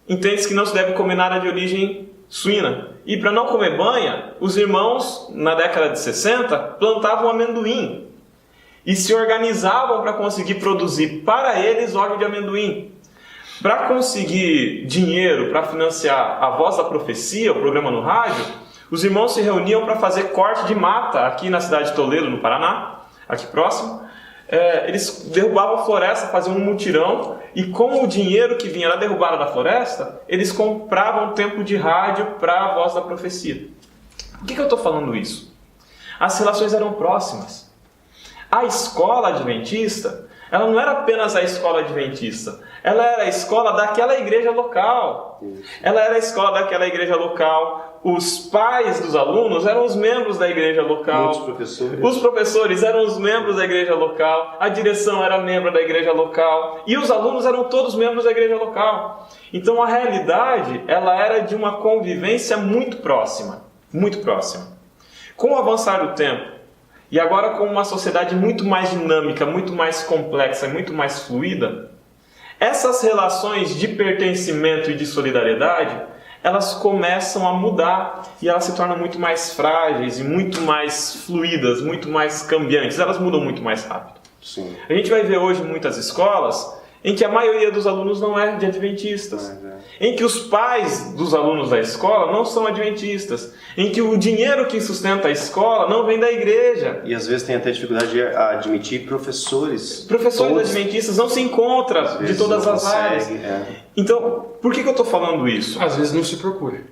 entende-se que não se deve comer nada de origem suína. E para não comer banha, os irmãos, na década de 60, plantavam amendoim e se organizavam para conseguir produzir para eles óleo de amendoim. Para conseguir dinheiro para financiar a Voz da Profecia, o programa no rádio, os irmãos se reuniam para fazer corte de mata aqui na cidade de Toledo, no Paraná, aqui próximo. Eles derrubavam a floresta, faziam um mutirão e com o dinheiro que vinha da derrubada da floresta, eles compravam tempo de rádio para a Voz da Profecia. Por que eu estou falando isso? As relações eram próximas. A escola adventista, ela não era apenas a escola adventista, ela era a escola daquela igreja local. Ela era a escola daquela igreja local. Os pais dos alunos eram os membros da igreja local. Os professores eram os membros da igreja local. A direção era membro da igreja local. E os alunos eram todos membros da igreja local. Então a realidade, ela era de uma convivência muito próxima. Muito próxima. Com o avançar do tempo, e agora com uma sociedade muito mais dinâmica, muito mais complexa, muito mais fluida, essas relações de pertencimento e de solidariedade, elas começam a mudar e elas se tornam muito mais frágeis e muito mais fluidas, muito mais cambiantes. Elas mudam muito mais rápido. Sim. A gente vai ver hoje muitas escolas em que a maioria dos alunos não é de adventistas, em que os pais dos alunos da escola não são adventistas, em que o dinheiro que sustenta a escola não vem da igreja. E às vezes tem até dificuldade de admitir professores. Professores adventistas não se encontram de todas as áreas. Então, por que eu estou falando isso? Às vezes não se procura.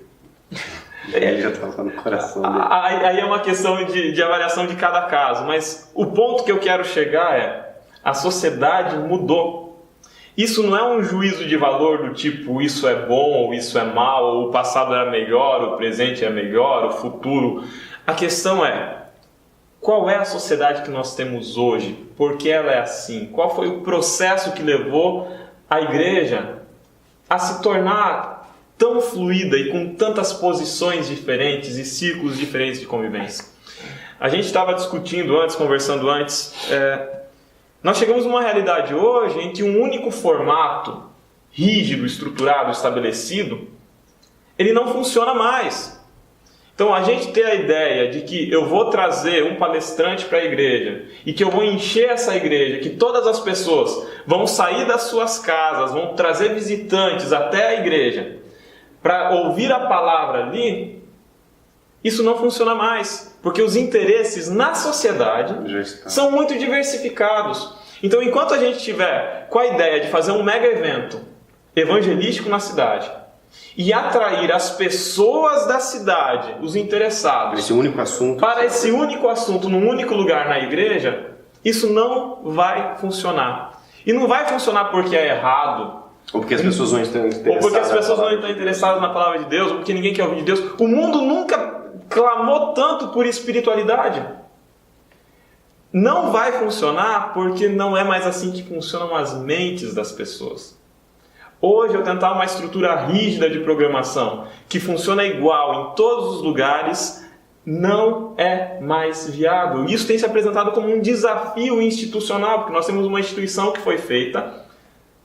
Ele já está falando no coração dele. Aí é uma questão de avaliação de cada caso, mas o ponto que eu quero chegar é: a sociedade mudou. Isso não é um juízo de valor do tipo isso é bom ou isso é mal, ou o passado era melhor, o presente é melhor, o futuro. A questão é: qual é a sociedade que nós temos hoje? Por que ela é assim? Qual foi o processo que levou a igreja a se tornar tão fluida e com tantas posições diferentes e círculos diferentes de convivência? A gente estava discutindo antes, conversando antes, nós chegamos numa realidade hoje em que um único formato rígido, estruturado, estabelecido, ele não funciona mais. Então a gente ter a ideia de que eu vou trazer um palestrante para a igreja e que eu vou encher essa igreja, que todas as pessoas vão sair das suas casas, vão trazer visitantes até a igreja para ouvir a palavra ali, isso não funciona mais, porque os interesses na sociedade são muito diversificados. Então, enquanto a gente tiver com a ideia de fazer um mega evento evangelístico na cidade e atrair as pessoas da cidade, os interessados, para esse único assunto, num único lugar na igreja, isso não vai funcionar. E não vai funcionar porque é errado, ou porque as pessoas não estão interessadas, ou porque as pessoas não estão interessadas na palavra de Deus, ou porque ninguém quer ouvir de Deus. O mundo nunca clamou tanto por espiritualidade. Não vai funcionar porque não é mais assim que funcionam as mentes das pessoas. Hoje eu tentar uma estrutura rígida de programação que funciona igual em todos os lugares não é mais viável. Isso tem se apresentado como um desafio institucional, porque nós temos uma instituição que foi feita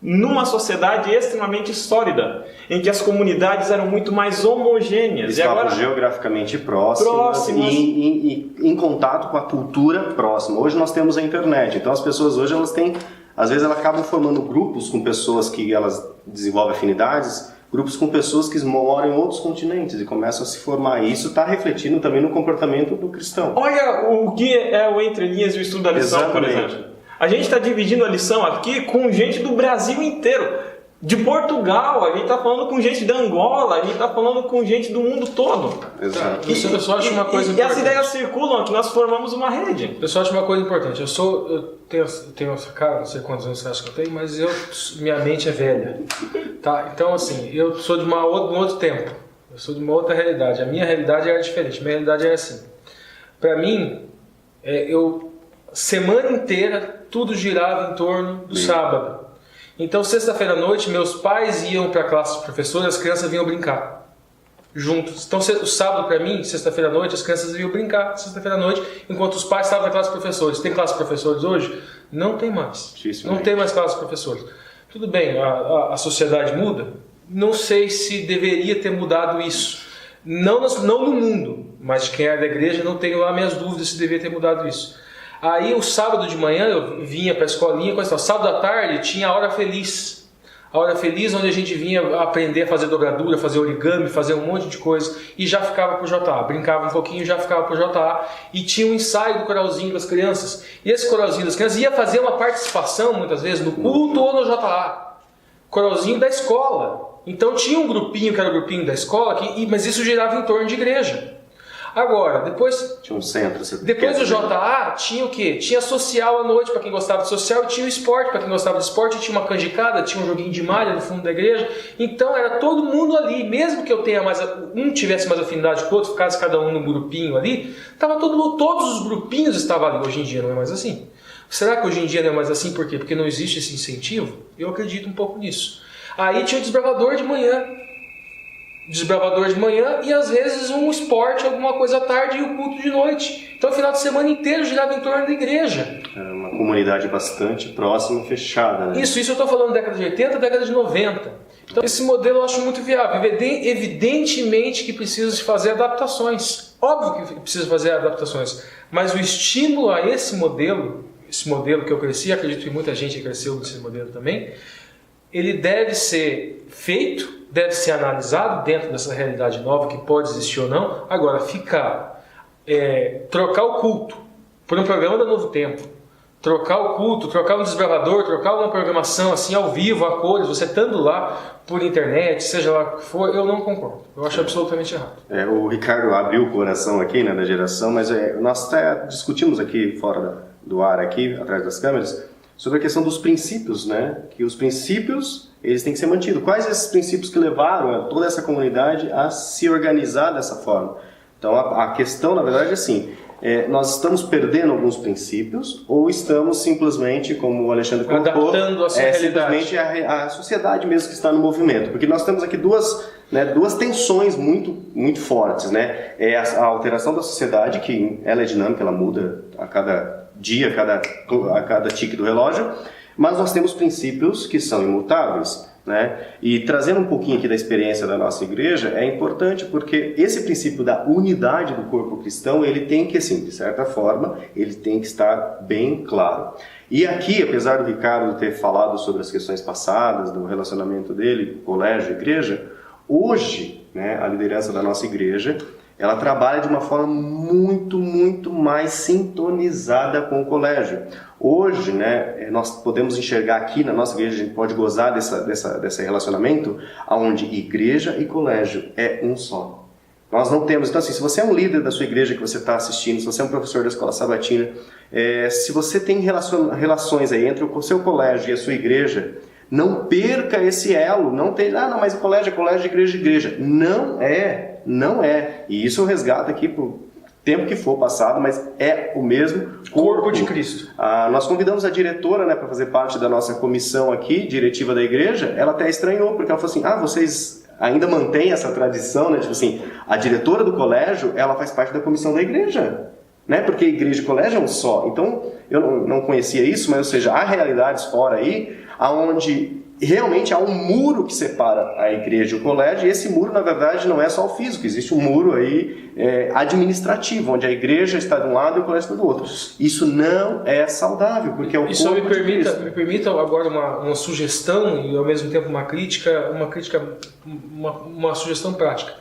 numa sociedade extremamente sólida, em que as comunidades eram muito mais homogêneas. Estavam agora geograficamente próximas. E em contato com a cultura próxima. Hoje nós temos a internet, então as pessoas hoje elas têm, às vezes elas acabam formando grupos com pessoas que elas desenvolvem afinidades grupos com pessoas que moram em outros continentes e começam a se formar. E isso está refletindo também no comportamento do cristão. Olha o que é o Entre Linhas e o Estudo da Lição, Exatamente. por exemplo. A gente está dividindo a lição aqui com gente do Brasil inteiro. De Portugal, a gente está falando com gente da Angola, a gente está falando com gente do mundo todo. Exato. Eu só acho uma coisa E importante. as ideias circulam aqui, nós formamos uma rede. Eu só acho uma coisa importante. Eu tenho essa cara, não sei quantos anos você acha que eu tenho, mas minha mente é velha. Tá? Então, assim, eu sou de um outro tempo. Eu sou de uma outra realidade. A minha realidade era diferente. A minha realidade era assim. Para mim, semana inteira, tudo girava em torno do sábado. Então, sexta-feira à noite, meus pais iam para a classe de professor e as crianças vinham brincar juntos. Então, o sábado para mim, sexta-feira à noite, as crianças vinham brincar sexta-feira à noite, enquanto os pais estavam na classe de professores. Tem classe de professores hoje? Não tem mais. Não tem mais classe de professores. Tudo bem, a sociedade muda? Não sei se deveria ter mudado isso. Não no mundo, mas quem é da igreja, não tenho lá minhas dúvidas se deveria ter mudado isso. Aí o sábado de manhã eu vinha para a escolinha, sábado à tarde tinha a hora feliz. A hora feliz onde a gente vinha aprender a fazer dobradura, fazer origami, fazer um monte de coisa e já ficava pro JA. Brincava um pouquinho e já ficava pro JA. E tinha um ensaio do coralzinho das crianças. E esse coralzinho das crianças ia fazer uma participação, muitas vezes, no culto ou no JA. Coralzinho da escola. Então tinha um grupinho que era o grupinho da escola, mas isso girava em torno de igreja. Agora, depois... Tinha um centro. Depois do JA, tinha o quê? Tinha social à noite para quem gostava de social, e tinha o esporte para quem gostava de esporte, tinha uma canjicada, tinha um joguinho de malha no fundo da igreja. Então era todo mundo ali, mesmo que eu tenha tivesse mais afinidade com o outro, ficasse cada um num grupinho ali, todos os grupinhos estavam ali. Hoje em dia não é mais assim. Será que hoje em dia não é mais assim? Por quê? Porque não existe esse incentivo? Eu acredito um pouco nisso. Aí tinha o desbravador de manhã. E às vezes um esporte, alguma coisa à tarde e o culto de noite. Então o final de semana inteiro girava em torno da igreja. Era uma comunidade bastante próxima, fechada, né? Isso eu estou falando década de 80, década de 90. Então esse modelo eu acho muito viável. Evidentemente que precisa se fazer adaptações. Óbvio que precisa fazer adaptações. Mas o estímulo a esse modelo que eu cresci, acredito que muita gente cresceu nesse modelo também, ele deve ser feito, deve ser analisado dentro dessa realidade nova que pode existir ou não. Agora, trocar o culto por um programa da Novo Tempo, trocar o culto, trocar um desbravador, trocar uma programação assim ao vivo, a cores, você estando lá por internet, seja lá o que for, eu não concordo. Eu acho absolutamente errado. O Ricardo abriu o coração aqui, né, da geração, mas nós até discutimos aqui fora do ar, aqui atrás das câmeras, sobre a questão dos princípios, né? Que os princípios, eles têm que ser mantidos. Quais esses princípios que levaram toda essa comunidade a se organizar dessa forma? Então, a questão, na verdade, é assim, nós estamos perdendo alguns princípios ou estamos simplesmente, como o Alexandre colocou, adaptando a sua realidade. simplesmente a sociedade mesmo que está no movimento. Porque nós temos aqui duas tensões muito, muito fortes, né? A alteração da sociedade, que ela é dinâmica, ela muda a cada dia, a cada tique do relógio, mas nós temos princípios que são imutáveis, né? E trazendo um pouquinho aqui da experiência da nossa igreja, é importante porque esse princípio da unidade do corpo cristão, ele tem que, assim, de certa forma, ele tem que estar bem claro. E aqui, apesar do Ricardo ter falado sobre as questões passadas, do relacionamento dele, colégio e igreja, hoje, né, a liderança da nossa igreja, ela trabalha de uma forma muito, muito mais sintonizada com o colégio. Hoje, né, nós podemos enxergar aqui na nossa igreja, a gente pode gozar desse relacionamento, onde igreja e colégio é um só. Nós não temos, então assim, se você é um líder da sua igreja que você está assistindo, se você é um professor da escola sabatina, se você tem relações aí entre o seu colégio e a sua igreja, não perca esse elo, não tem, mas o colégio é colégio, igreja é igreja. Não é. E isso eu resgato aqui por tempo que for passado, mas é o mesmo corpo de Cristo. Nós convidamos a diretora, né, para fazer parte da nossa comissão aqui, diretiva da igreja. Ela até estranhou, porque ela falou assim, vocês ainda mantêm essa tradição, né? Tipo assim, a diretora do colégio, ela faz parte da comissão da igreja, né? Porque igreja e colégio é um só. Então, eu não conhecia isso, mas, ou seja, há realidades fora aí, onde realmente há um muro que separa a igreja e o colégio, e esse muro, na verdade, não é só o físico, existe um muro aí administrativo, onde a igreja está de um lado e o colégio está do outro. Isso não é saudável, porque é o Isso corpo de Cristo. me permita agora uma sugestão e ao mesmo tempo uma sugestão prática.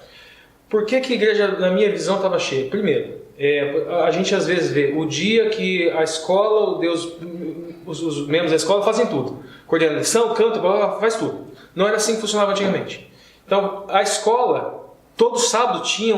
Por que a igreja, na minha visão, estava cheia? Primeiro, a gente às vezes vê o dia que a escola, os membros da escola fazem tudo. Coordenam lição, canta, faz tudo. Não era assim que funcionava antigamente. Então, a escola, todo sábado tinha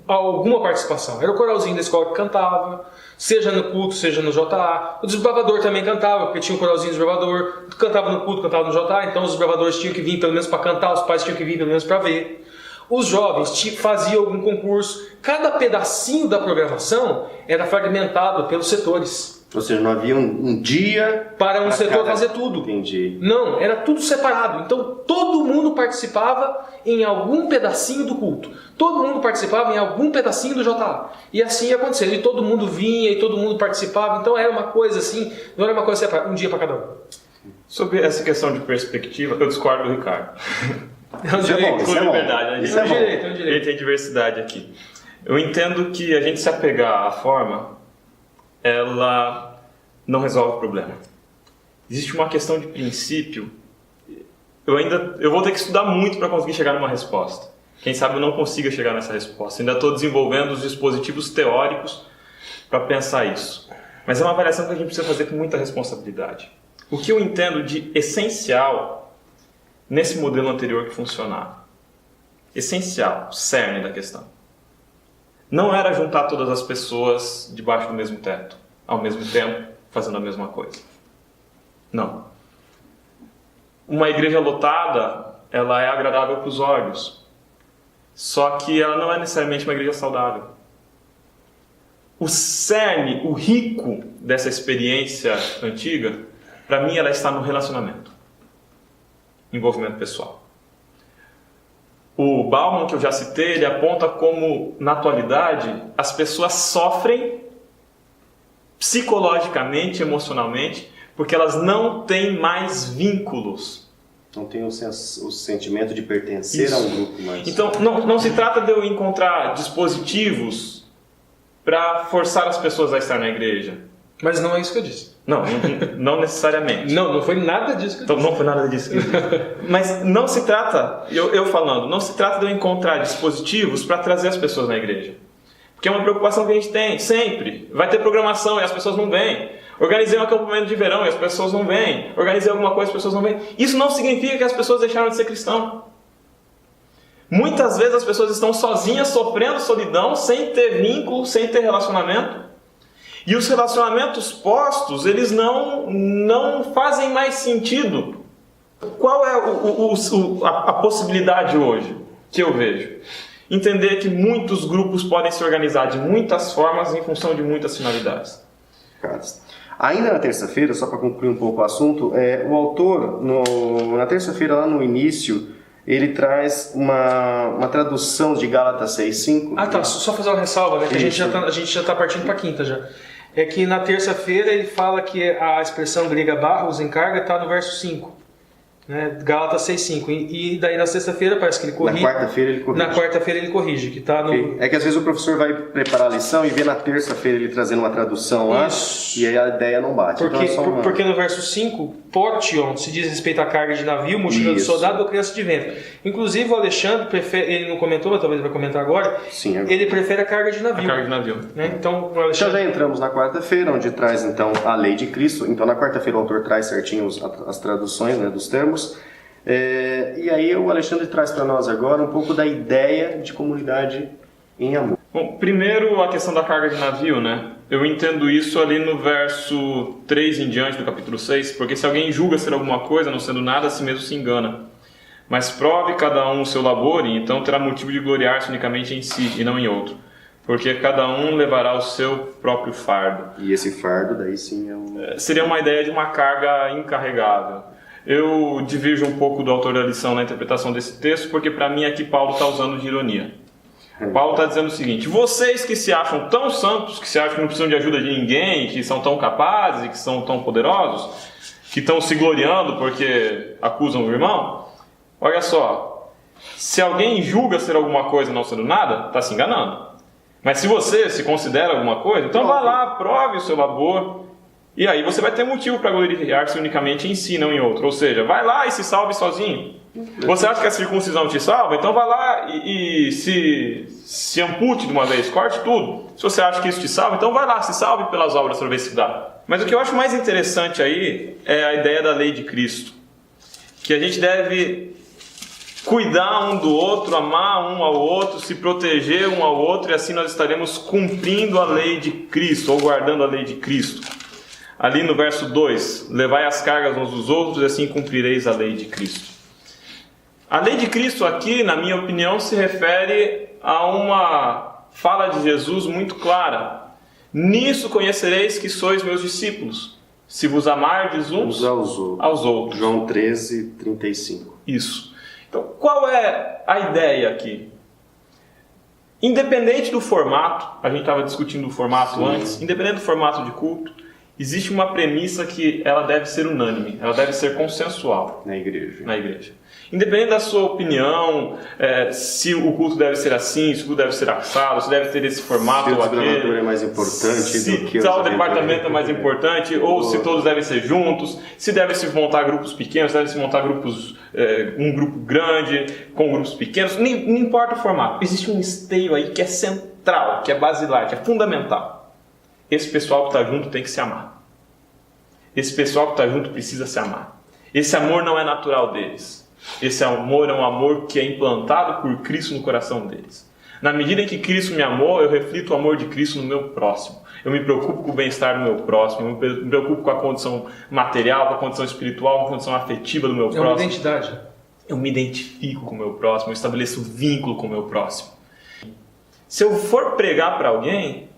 alguma participação. Era o coralzinho da escola que cantava, seja no culto, seja no JA. O desbravador também cantava, porque tinha o coralzinho do desbravador. Cantava no culto, cantava no JA. Então, os desbravadores tinham que vir pelo menos para cantar, os pais tinham que vir pelo menos para ver. Os jovens faziam algum concurso. Cada pedacinho da programação era fragmentado pelos setores. Ou seja, não havia um dia para um setor fazer tudo. Entendi. Não, era tudo separado. Então todo mundo participava em algum pedacinho do culto. Todo mundo participava em algum pedacinho do JA. E assim ia acontecendo. E todo mundo vinha e todo mundo participava. Então era uma coisa assim, não era uma coisa separada, um dia para cada um. Sobre essa questão de perspectiva, eu discordo do Ricardo. Isso é bom, isso é bom. Verdade, isso é bom. Ele tem diversidade aqui. Eu entendo que a gente se apegar à forma, ela não resolve o problema. Existe uma questão de princípio. Eu vou ter que estudar muito para conseguir chegar numa resposta. Quem sabe eu não consiga chegar nessa resposta. Ainda estou desenvolvendo os dispositivos teóricos para pensar isso. Mas é uma avaliação que a gente precisa fazer com muita responsabilidade. O que eu entendo de essencial nesse modelo anterior que funcionava, essencial, cerne da questão, não era juntar todas as pessoas debaixo do mesmo teto, ao mesmo tempo, fazendo a mesma coisa. Não. Uma igreja lotada, ela é agradável para os olhos, só que ela não é necessariamente uma igreja saudável. O cerne, o rico dessa experiência antiga, para mim ela está no relacionamento. Envolvimento pessoal. O Bauman, que eu já citei, ele aponta como, na atualidade, as pessoas sofrem psicologicamente, emocionalmente, porque elas não têm mais vínculos. Não tem o sentimento de pertencer a um grupo mais. Então, não se trata de eu encontrar dispositivos para forçar as pessoas a estar na igreja. Mas não é isso que eu disse. Não necessariamente. Não foi nada disso que eu disse. Então, não foi nada disso que eu disse. Mas não se trata, eu falando, não se trata de eu encontrar dispositivos para trazer as pessoas na igreja. Porque é uma preocupação que a gente tem, sempre. Vai ter programação e as pessoas não vêm. Organizei um acampamento de verão e as pessoas não vêm. Organizei alguma coisa e as pessoas não vêm. Isso não significa que as pessoas deixaram de ser cristão. Muitas vezes as pessoas estão sozinhas, sofrendo solidão, sem ter vínculo, sem ter relacionamento. E os relacionamentos postos, eles não fazem mais sentido. Qual é a possibilidade hoje que eu vejo? Entender que muitos grupos podem se organizar de muitas formas em função de muitas finalidades. Ainda na terça-feira, só para concluir um pouco o assunto, o autor, na terça-feira, lá no início, ele traz uma tradução de Gálatas 6:5. Ah, tá. Só fazer uma ressalva, né? Que a gente já está partindo para a quinta já. É que na terça-feira ele fala que a expressão grega barros em carga está no verso 5. Né? Gálatas 6:5. E daí na sexta-feira parece que ele corrige. Na quarta-feira ele corrige. Na quarta-feira ele corrige, que está no... Okay. É que às vezes o professor vai preparar a lição e vê na terça-feira ele trazendo uma tradução lá. Isso. E aí a ideia não bate. Porque no verso 5, portion se diz respeito à carga de navio, mochila de soldado ou criança de vento. Inclusive o Alexandre prefere, ele não comentou, mas talvez vai comentar agora. Sim, ele prefere a carga de navio. A carga de navio. Né? Então o Alexandre... Já entramos na quarta-feira, onde traz então a lei de Cristo. Então na quarta-feira o autor traz certinho as traduções, né, dos termos. E aí o Alexandre traz para nós agora um pouco da ideia de comunidade em amor. Bom, primeiro a questão da carga de navio, né? Eu entendo isso ali no verso 3 em diante do capítulo 6, porque se alguém julga ser alguma coisa, não sendo nada, a si mesmo se engana. Mas prove cada um o seu labor, e então terá motivo de gloriar-se unicamente em si e não em outro. Porque cada um levará o seu próprio fardo. E esse fardo daí sim seria uma ideia de uma carga incarregável. Eu divirjo um pouco do autor da lição na interpretação desse texto, porque para mim aqui Paulo está usando de ironia. Paulo está dizendo o seguinte: vocês que se acham tão santos, que se acham que não precisam de ajuda de ninguém, que são tão capazes, que são tão poderosos, que estão se gloriando porque acusam o irmão, olha só, se alguém julga ser alguma coisa não sendo nada, está se enganando. Mas se você se considera alguma coisa, então vá lá, prove o seu labor, e aí você vai ter motivo para glorificar-se unicamente em si, não em outro. Ou seja, vai lá e se salve sozinho. Você acha que a circuncisão te salva? Então vai lá e se ampute de uma vez, corte tudo. Se você acha que isso te salva, então vai lá, se salve pelas obras para ver se dá. Mas o que eu acho mais interessante aí é a ideia da lei de Cristo. Que a gente deve cuidar um do outro, amar um ao outro, se proteger um ao outro, e assim nós estaremos cumprindo a lei de Cristo, ou guardando a lei de Cristo. Ali no verso 2, levai as cargas uns dos outros, e assim cumprireis a lei de Cristo. A lei de Cristo aqui, na minha opinião, se refere a uma fala de Jesus muito clara. Nisso conhecereis que sois meus discípulos, se vos amardes uns aos outros. João 13, 35. Isso. Então, qual é a ideia aqui? Independente do formato, a gente estava discutindo o formato antes, independente do formato de culto, existe uma premissa que ela deve ser unânime, ela deve ser consensual na igreja. Independente da sua opinião, se o culto deve ser assim, se o culto deve ser assado, se deve ter esse formato ou aquele, se o é mais importante do que tal departamento é mais importante, ou se todos devem ser juntos, se deve se montar grupos pequenos, se deve se montar grupos, um grupo grande com grupos pequenos, não importa o formato. Existe um esteio aí que é central, que é basilar, que é fundamental. Esse pessoal que está junto tem que se amar. Esse pessoal que está junto precisa se amar. Esse amor não é natural deles. Esse amor é um amor que é implantado por Cristo no coração deles. Na medida em que Cristo me amou, eu reflito o amor de Cristo no meu próximo. Eu me preocupo com o bem-estar do meu próximo, eu me preocupo com a condição material, com a condição espiritual, com a condição afetiva do meu próximo. É uma identidade. Eu me identifico com o meu próximo, eu estabeleço vínculo com o meu próximo. Se eu for pregar para alguém,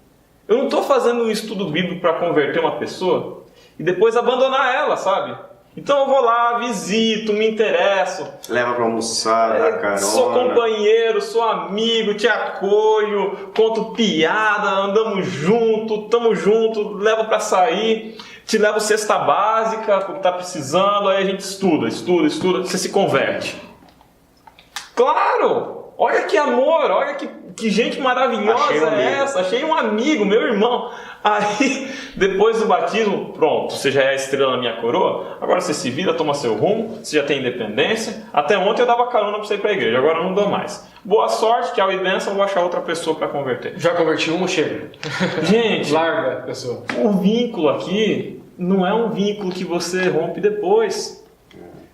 eu não estou fazendo um estudo bíblico para converter uma pessoa e depois abandonar ela, sabe? Então eu vou lá, visito, me interesso. Leva para almoçar, dá carona. Sou companheiro, sou amigo, te acolho, conto piada, andamos junto, estamos juntos, levo para sair, te levo cesta básica, quando está precisando, aí a gente estuda, você se converte. Claro! Olha que amor, olha que gente maravilhosa essa. Achei um amigo, meu irmão. Aí, depois do batismo, pronto, você já é a estrela na minha coroa. Agora você se vira, toma seu rumo, você já tem independência. Até ontem eu dava carona para você ir para a igreja, agora eu não dou mais. Boa sorte, tchau e bênção, vou achar outra pessoa para converter. Já converti uma, chega. Gente, larga a pessoa. O vínculo aqui não é um vínculo que você rompe depois.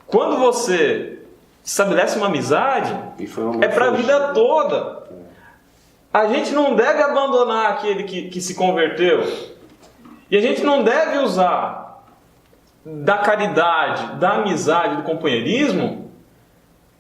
Quando você estabelece uma amizade, é para a vida toda. A gente não deve abandonar aquele que se converteu. E a gente não deve usar da caridade, da amizade, do companheirismo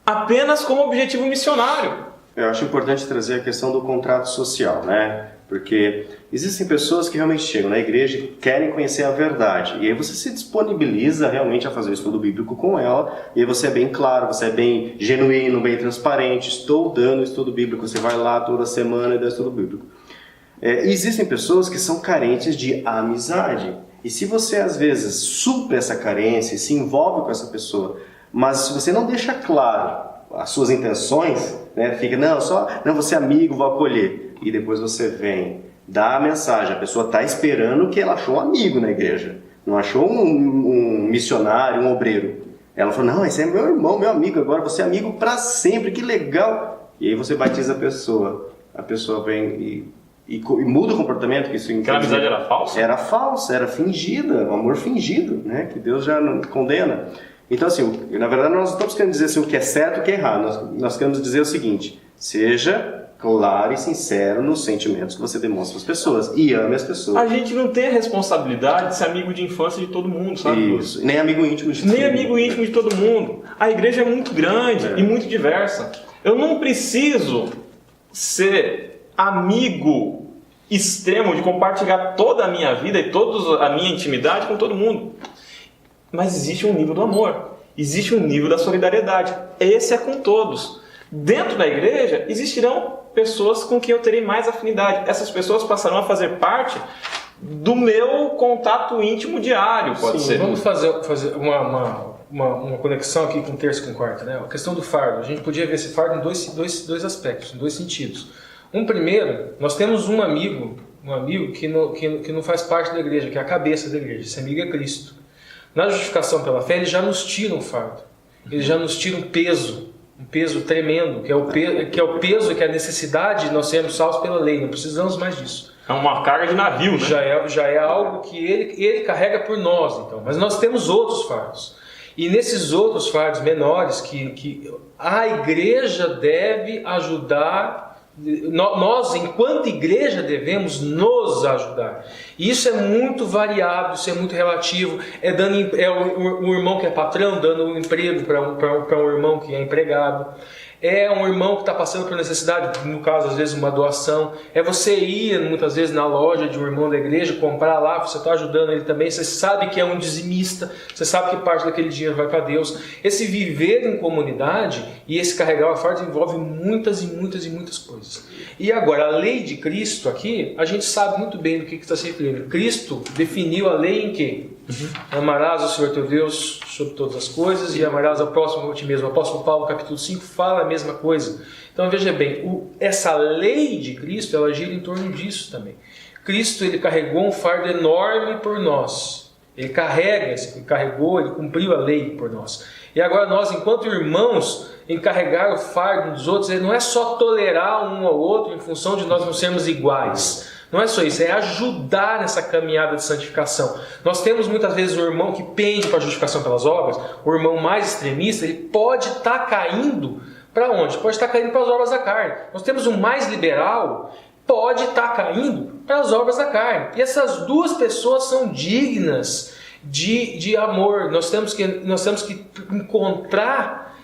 apenas como objetivo missionário. Eu acho importante trazer a questão do contrato social, né? Porque existem pessoas que realmente chegam na igreja e querem conhecer a verdade. E aí você se disponibiliza realmente a fazer o estudo bíblico com ela. E aí você é bem claro, você é bem genuíno, bem transparente. Estou dando estudo bíblico. Você vai lá toda semana e dá estudo bíblico. Existem pessoas que são carentes de amizade. E se você às vezes supre essa carência e se envolve com essa pessoa, mas se você não deixa claro as suas intenções, né, fica, não, você é amigo, vou acolher. E depois você vem, dá a mensagem, a pessoa está esperando que ela achou um amigo na igreja, não achou um missionário, um obreiro. Ela falou, não, esse é meu irmão, meu amigo, agora você é amigo para sempre, que legal. E aí você batiza a pessoa vem e muda o comportamento. Que isso, aquela amizade era falsa? Era falsa, era fingida, um amor fingido, né, que Deus já não condena. Então, assim, na verdade, nós não estamos querendo dizer assim, o que é certo e o que é errado. Nós queremos dizer o seguinte, seja claro e sincero nos sentimentos que você demonstra às pessoas e ame as pessoas. A gente não tem a responsabilidade de ser amigo de infância de todo mundo, sabe? Isso, nem amigo íntimo de todo mundo. Nem amigo íntimo de todo mundo. A igreja é muito grande e muito diversa. Eu não preciso ser amigo extremo de compartilhar toda a minha vida e toda a minha intimidade com todo mundo. Mas existe um nível do amor, existe um nível da solidariedade. Esse é com todos. Dentro da igreja existirão pessoas com quem eu terei mais afinidade. Essas pessoas passarão a fazer parte do meu contato íntimo diário, pode ser. Vamos fazer uma conexão aqui com o terço e com o quarto, né? A questão do fardo. A gente podia ver esse fardo em dois aspectos, em dois sentidos. Primeiro, nós temos um amigo que não faz parte da igreja, que é a cabeça da igreja. Esse amigo é Cristo. Na justificação pela fé, ele já nos tira um fardo. Ele já nos tira um peso tremendo, que é o peso, que é a necessidade de nós sermos salvos pela lei. Não precisamos mais disso. É uma carga de navio, né? Já é algo que ele carrega por nós, então. Mas nós temos outros fardos. E nesses outros fardos menores que a igreja deve ajudar. Nós, enquanto igreja, devemos nos ajudar. E isso é muito variável, isso é muito relativo. É o irmão que é patrão dando um emprego para um irmão que é empregado. É um irmão que está passando por necessidade, no caso, às vezes, uma doação. É você ir, muitas vezes, na loja de um irmão da igreja, comprar lá, você está ajudando ele também. Você sabe que é um dizimista, você sabe que parte daquele dinheiro vai para Deus. Esse viver em comunidade e esse carregar o fardo envolve muitas e muitas e muitas coisas. E agora, a lei de Cristo aqui, a gente sabe muito bem do que está se referindo. Cristo definiu a lei em quê? Amarás o Senhor teu Deus sobre todas as coisas e amarás ao próximo como a ti mesmo. O apóstolo Paulo, capítulo 5, fala a mesma coisa. Então veja bem, essa lei de Cristo, ela gira em torno disso também. Cristo, ele carregou um fardo enorme por nós. Ele carregou, ele cumpriu a lei por nós. E agora nós, enquanto irmãos, em carregar o fardo dos outros, não é só tolerar um ao outro em função de nós não sermos iguais. Não é só isso, é ajudar nessa caminhada de santificação. Nós temos muitas vezes o irmão que pende para a justificação pelas obras, o irmão mais extremista, ele pode estar caindo para onde? Pode estar caindo para as obras da carne. Nós temos um mais liberal, pode estar caindo para as obras da carne. E essas duas pessoas são dignas de amor. Nós temos que encontrar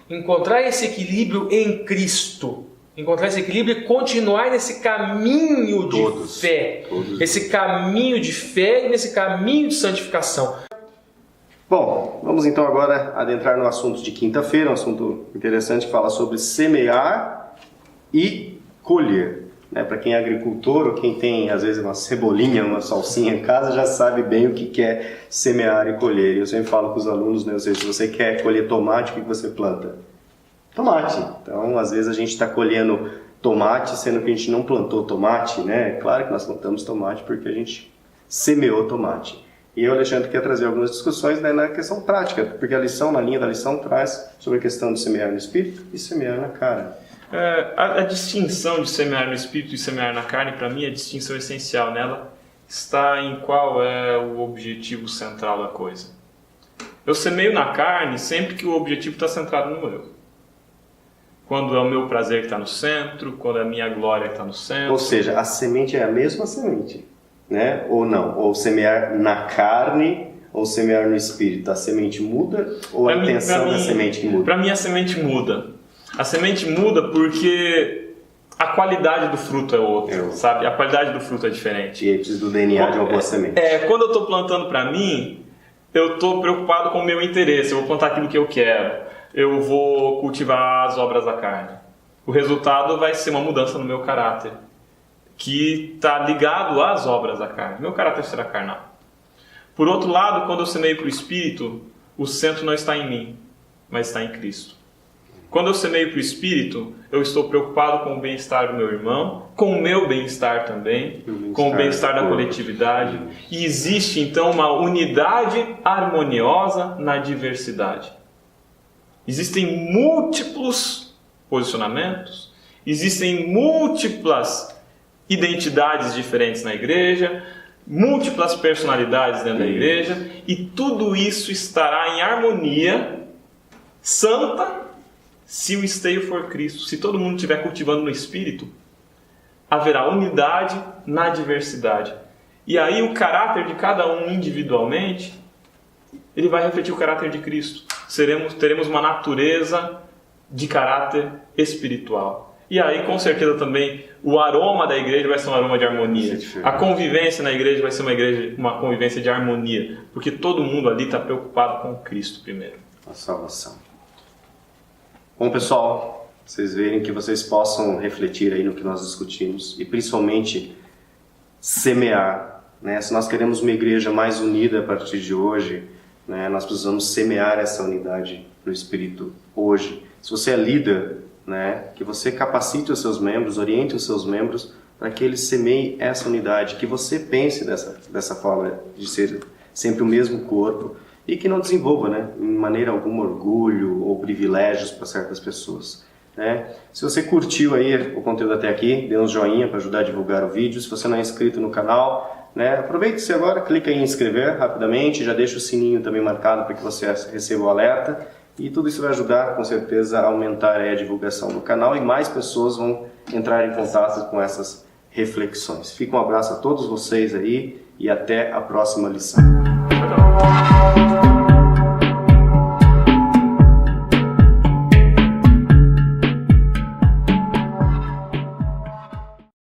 esse equilíbrio em Cristo. Encontrar esse equilíbrio e continuar nesse caminho de fé. Esse caminho de fé e nesse caminho de santificação. Bom, vamos então agora adentrar no assunto de quinta-feira, um assunto interessante que fala sobre semear e colher. Para quem é agricultor ou quem tem às vezes uma cebolinha, uma salsinha em casa, já sabe bem o que é semear e colher. E eu sempre falo com os alunos, ou seja, se você quer colher tomate, o que você planta? Tomate. Então, às vezes a gente está colhendo tomate, sendo que a gente não plantou tomate, né? Claro que nós plantamos tomate porque a gente semeou tomate. E eu, Alexandre, quero trazer algumas discussões na questão prática, porque na linha da lição, traz sobre a questão de semear no espírito e semear na carne. A distinção de semear no espírito e semear na carne, para mim, a distinção essencial nela está em qual é o objetivo central da coisa. Eu semeio na carne sempre que o objetivo está centrado no eu. Quando é o meu prazer que está no centro, quando é a minha glória que está no centro. Ou seja, a semente é a mesma semente, né? Ou não? Ou semear na carne, ou semear no espírito. A semente muda ou a intenção da semente que muda? Para mim, a semente muda. A semente muda porque a qualidade do fruto é outra, sabe? A qualidade do fruto é diferente. E aí precisa do DNA de uma boa semente. Quando eu estou plantando para mim, eu estou preocupado com o meu interesse. Eu vou plantar aquilo que eu quero. Eu vou cultivar as obras da carne. O resultado vai ser uma mudança no meu caráter, que está ligado às obras da carne. Meu caráter será carnal. Por outro lado, quando eu semeio para o Espírito, o centro não está em mim, mas está em Cristo. Quando eu semeio para o Espírito, eu estou preocupado com o bem-estar do meu irmão, com o meu bem-estar também, com o bem-estar da coletividade. E existe, então, uma unidade harmoniosa na diversidade. Existem múltiplos posicionamentos, existem múltiplas identidades diferentes na igreja, múltiplas personalidades dentro da igreja, e tudo isso estará em harmonia santa se o esteio for Cristo. Se todo mundo estiver cultivando no Espírito, haverá unidade na diversidade. E aí o caráter de cada um individualmente, ele vai refletir o caráter de Cristo. Teremos uma natureza de caráter espiritual. E aí, com certeza, também o aroma da igreja vai ser um aroma de harmonia. A convivência na igreja vai ser uma convivência de harmonia, porque todo mundo ali está preocupado com Cristo primeiro. A salvação. Bom, pessoal, vocês verem que vocês possam refletir aí no que nós discutimos e principalmente semear né? Se nós queremos uma igreja mais unida a partir de hoje, né, nós precisamos semear essa unidade no Espírito hoje. Se você é líder, né, que você capacite os seus membros, oriente os seus membros para que eles semeiem essa unidade, que você pense dessa forma de ser sempre o mesmo corpo e que não desenvolva, né, em maneira alguma orgulho ou privilégios para certas pessoas. Né? Se você curtiu aí o conteúdo até aqui, dê um joinha para ajudar a divulgar o vídeo. Se você não é inscrito no canal, né, aproveite-se agora, clica em inscrever rapidamente, já deixa o sininho também marcado para que você receba o alerta. E tudo isso vai ajudar, com certeza, a aumentar a divulgação do canal e mais pessoas vão entrar em contato com essas reflexões. Fica um abraço a todos vocês aí e até a próxima lição.